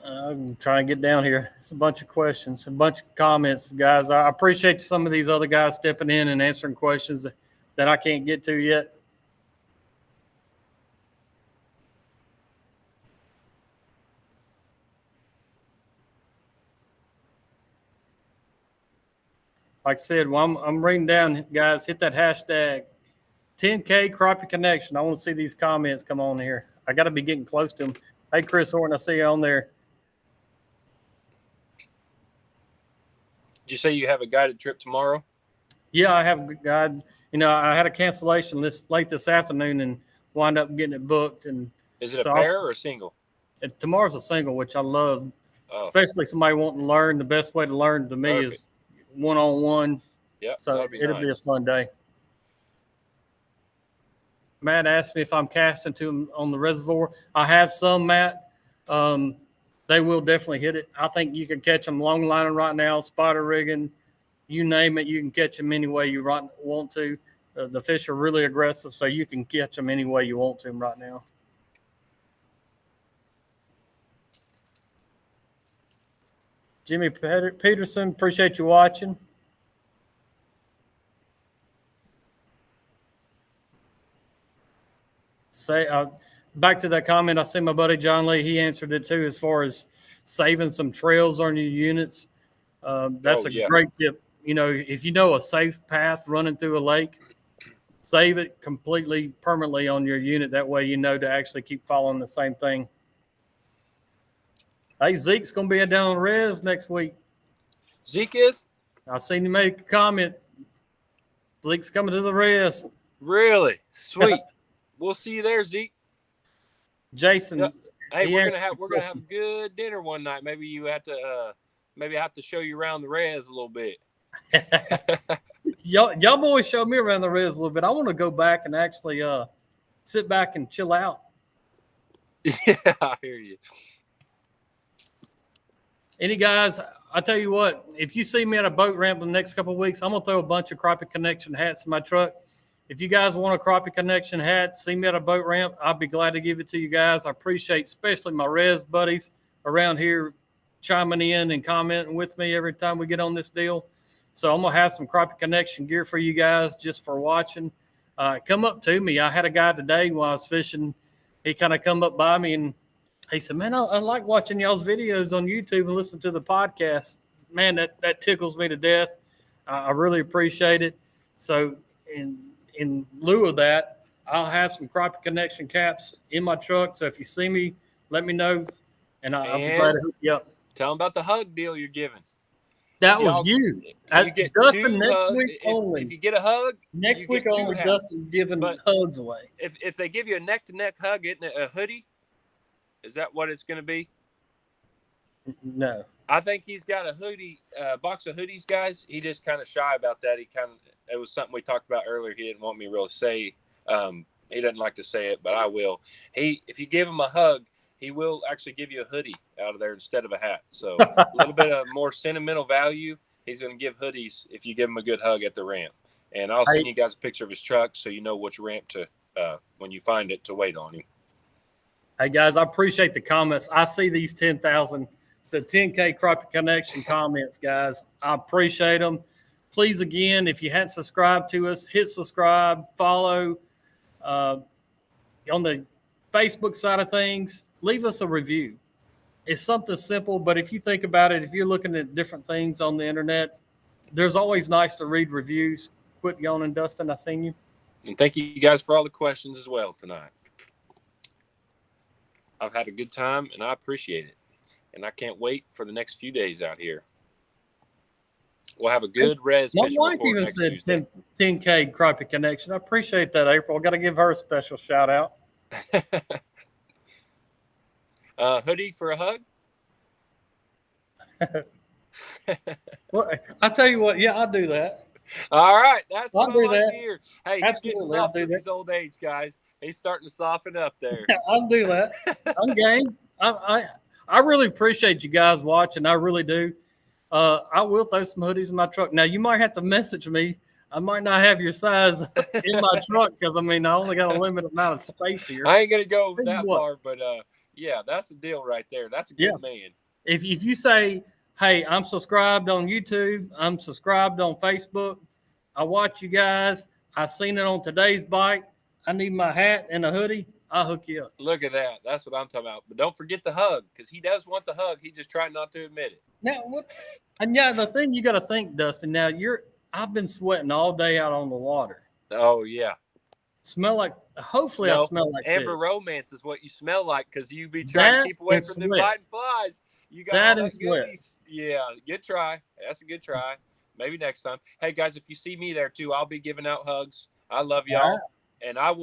I'm trying to get down here. It's a bunch of questions, a bunch of comments, guys. I appreciate some of these other guys stepping in and answering questions that I can't get to yet. Like I said, well, I'm reading down, guys. Hit that hashtag 10K Crappie Connection. I want to see these comments come on here. I got to be getting close to them. Hey, Chris Horton, I see you on there. Did you say you have a guided trip tomorrow? Yeah, I have a guide. I had a cancellation late this afternoon and wind up getting it booked. And is it a pair or a single? Tomorrow's a single, which I love, especially somebody wanting to learn. The best way to learn to me is one-on-one. Yeah, so it'll be a fun day. Matt asked me if I'm casting to him on the reservoir. I have some, Matt. They will definitely hit it. I think you can catch them long lining right now, spider rigging, you name it. You can catch them any way you want to. The fish are really aggressive, so you can catch them any way you want to right now. Jimmy Peterson, appreciate you watching. Say back to that comment. I see my buddy John Lee. He answered it too, as far as saving some trails on your units. That's great tip. You know, if you know a safe path running through a lake, save it completely, permanently on your unit. That way, you know to actually keep following the same thing. Hey, Zeke's gonna be down on res next week. Zeke is? I seen you make a comment. Zeke's coming to the res. Really? Sweet. We'll see you there, Zeke. Jason. Yeah. Hey, we're gonna have a good dinner one night. Maybe you have to maybe I have to show you around the res a little bit. y'all boys show me around the res a little bit. I want to go back and actually sit back and chill out. Yeah, I hear you. Any guys, I tell you what, if you see me at a boat ramp in the next couple of weeks, I'm gonna throw a bunch of Crappie Connection hats in my truck. If you guys want a Crappie Connection hat, see me at a boat ramp, I'll be glad to give it to you guys. I appreciate especially my res buddies around here chiming in and commenting with me every time we get on this deal. So I'm gonna have some Crappie Connection gear for you guys just for watching. Come up to me. I had a guy today while I was fishing. He kind of come up by me and he said, "Man, I like watching y'all's videos on YouTube and listen to the podcast. Man, that tickles me to death. I really appreciate it." So in lieu of that, I'll have some Crappie Connection caps in my truck. So if you see me, let me know, and I'll be glad to hook you up. Tell them about the hug deal you're giving. That was you. You get Dustin next week only. If you get a hug, next week only, Dustin giving hugs away. If they give you a neck-to-neck hug, isn't it a hoodie? Is that what it's going to be? No. I think he's got a hoodie, box of hoodies, guys. He just kind of shy about that. It was something we talked about earlier. He didn't want me to really say. He doesn't like to say it, but I will. If you give him a hug, he will actually give you a hoodie out of there instead of a hat. So a little bit of more sentimental value. He's going to give hoodies if you give him a good hug at the ramp. And I'll send you guys a picture of his truck so you know which ramp to, when you find it, to wait on him. Hey, guys, I appreciate the comments. I see these 10,000, the 10K Crappie Connection comments, guys. I appreciate them. Please, again, if you hadn't subscribed to us, hit subscribe, follow. On the Facebook side of things, leave us a review. It's something simple, but if you think about it, if you're looking at different things on the internet, there's always nice to read reviews. Quit yawning, Dustin. I seen you. And thank you guys for all the questions as well tonight. I've had a good time, and I appreciate it. And I can't wait for the next few days out here. We'll have a good res. My wife even said 10K Crappie Connection. I appreciate that, April. I got to give her a special shout out. Hoodie for a hug? Well, I tell you what, yeah, I'll do that. All right, that's what I'll do I like that. to hear. Hey, Absolutely, he's getting soft with his old age, guys. He's starting to soften up there. I'll do that. I'm game. I really appreciate you guys watching. I really do. I will throw some hoodies in my truck. Now, you might have to message me. I might not have your size in my truck because, I mean, I only got a limited amount of space here. I ain't going to go that far, but, yeah, that's a deal right there. That's a good man. If you say, hey, I'm subscribed on YouTube, I'm subscribed on Facebook, I watch you guys, I seen it on today's bike, I need my hat and a hoodie, I'll hook you up. Look at that. That's what I'm talking about. But don't forget the hug, because he does want the hug. He just trying not to admit it. Now, and yeah, the thing you got to think, Dustin, now I've been sweating all day out on the water. Oh, yeah. Hopefully I smell like Amber fish. Romance is what you smell like because you be trying to keep away from the biting flies. You got that all and sweat. Yeah, good try. That's a good try. Maybe next time. Hey, guys, if you see me there, too, I'll be giving out hugs. I love y'all. And I'll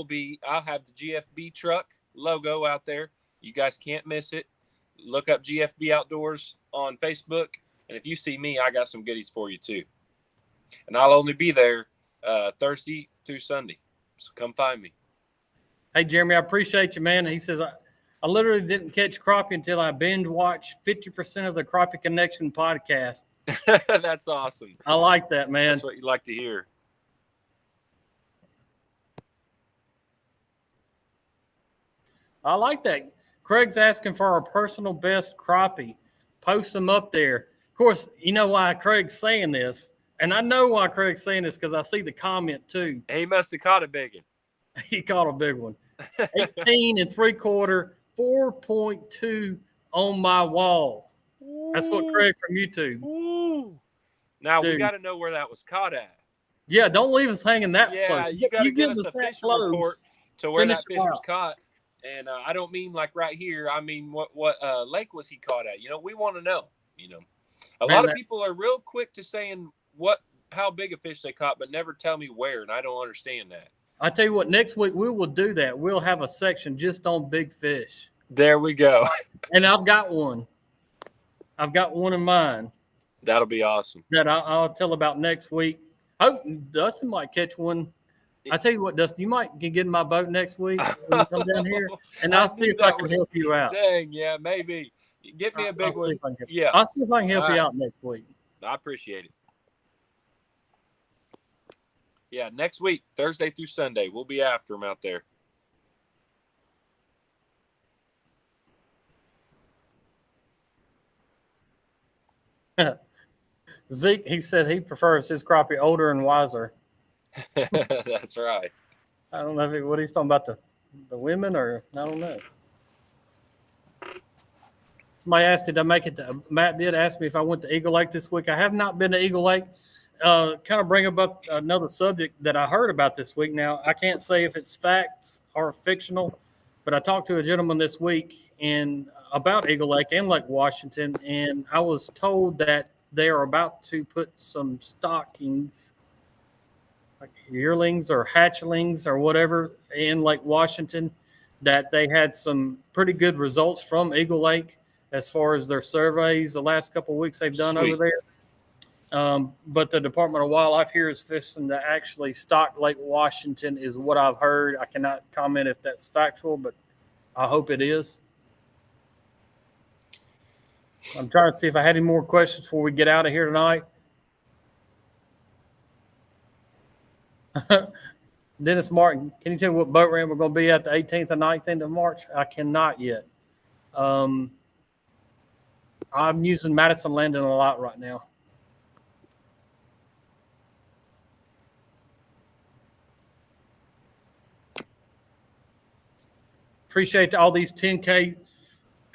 have the GFB truck logo out there. You guys can't miss it. Look up GFB Outdoors on Facebook. And if you see me, I got some goodies for you, too. And I'll only be there Thursday through Sunday. So come find me. Hey, Jeremy, I appreciate you, man. He says, I literally didn't catch crappie until I binge watched 50% of the Crappie Connection podcast. That's awesome. I like that, man. That's what you like to hear. I like that. Craig's asking for our personal best crappie. Post them up there. course, you know why Craig's saying this, and I know why Craig's saying this because I see the comment too. He must have caught a big one. He caught a big one. 18 3/4, 4.2 on my wall. That's what Craig from YouTube. Ooh. Now Dude. we got to know where that was caught at. Yeah, don't leave us hanging that Yeah, close. you got to give us a that fish close. report to where Finish that fish was caught. And I don't mean like right here. I mean, what lake was he caught at? You know, we want to know. You know, a lot of people are real quick to saying how big a fish they caught, but never tell me where, and I don't understand that. I tell you what, next week we will do that. We'll have a section just on big fish. There we go. And I've got one. I've got one in mind. That'll be awesome. That I'll tell about next week. Dustin might catch one. I tell you what, Dustin, you might get in my boat next week when you come down here, and I'll see if I can help you out. Dang, yeah, maybe. Get me a big one. Yeah, I'll see if I can help you out next week. I appreciate it. Yeah, next week, Thursday through Sunday, we'll be after them out there. Zeke, he said he prefers his crappie older and wiser. That's right. I don't know what he's talking about, the women, or I don't know. Somebody asked, did I make it? Matt did ask me if I went to Eagle Lake this week. I have not been to Eagle Lake. Kind of bring up another subject that I heard about this week. Now, I can't say if it's facts or fictional, but I talked to a gentleman this week about Eagle Lake and Lake Washington, and I was told that they are about to put some stockings, like yearlings or hatchlings or whatever, in Lake Washington, that they had some pretty good results from Eagle Lake as far as their surveys the last couple of weeks they've done over there. But the Department of Wildlife here is fishing to actually stock Lake Washington is what I've heard. I cannot comment if that's factual, but I hope it is. I'm trying to see if I had any more questions before we get out of here tonight. Dennis Martin, can you tell me what boat ramp we're going to be at the 18th and 19th of March? I cannot yet. I'm using Madison Landing a lot right now. Appreciate all these 10K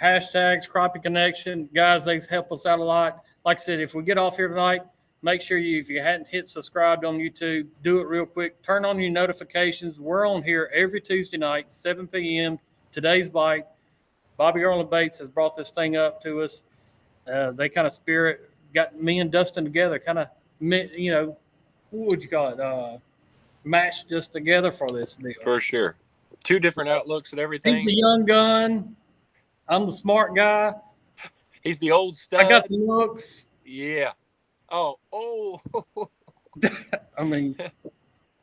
hashtags, Crappie Connection. Guys, they help us out a lot. Like I said, if we get off here tonight, make sure if you hadn't hit subscribed on YouTube, do it real quick. Turn on your notifications. We're on here every Tuesday night, 7 p.m. Today's Bite. Bobby Arlen Bates has brought this thing up to us. They kind of got me and Dustin together, kind of, what would you call it? Matched us together for this deal. For sure. Two different outlooks at everything. He's the young gun. I'm the smart guy. He's the old stud. I got the looks. Yeah. Oh. I mean,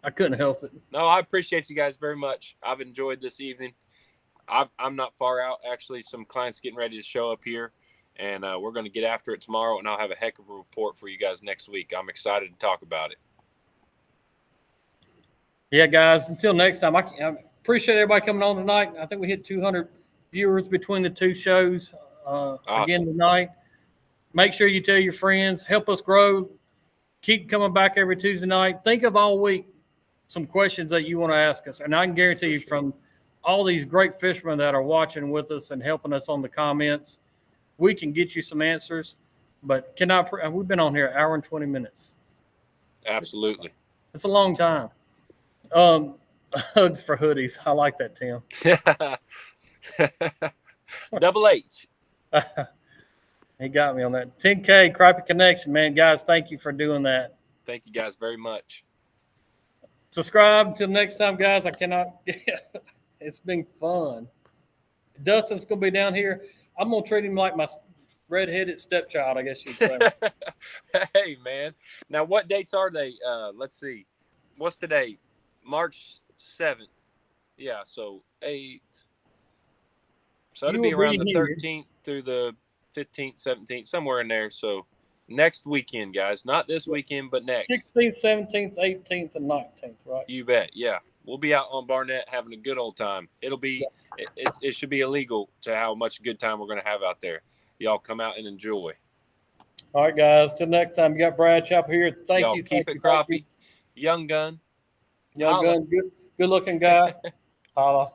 I couldn't help it. No, I appreciate you guys very much. I've enjoyed this evening. I'm not far out. Actually, some clients getting ready to show up here, and we're going to get after it tomorrow, and I'll have a heck of a report for you guys next week. I'm excited to talk about it. Yeah, guys, until next time, I appreciate everybody coming on tonight. I think we hit 200 viewers between the two shows again tonight. Make sure you tell your friends. Help us grow. Keep coming back every Tuesday night. Think of all week some questions that you want to ask us. And I can guarantee you from all these great fishermen that are watching with us and helping us on the comments, we can get you some answers. But we've been on here an hour and 20 minutes. Absolutely. It's a long time. Hugs for hoodies. I like that, Tim. Double H. He got me on that. 10K Crappie Connection, man. Guys, thank you for doing that. Thank you guys very much. Subscribe. Until next time, guys. It's been fun. Dustin's going to be down here. I'm going to treat him like my redheaded stepchild, I guess you'd say. Hey, man. Now, what dates are they? Let's see. What's today? March 7th. Yeah, so 8. So it'll be around the 13th through the 15th, 17th, somewhere in there. So next weekend, guys. Not this weekend, but next. 16th, 17th, 18th, and 19th, right? You bet, yeah. We'll be out on Barnett having a good old time. It'll be it should be illegal to how much good time we're going to have out there. Y'all come out and enjoy. All right, guys. Till next time. You got Brad Chapel here. Thank Y'all you. keep Thank it you. Thank you. crappie. Young gun. Young Holla. gun, good looking guy. Holla.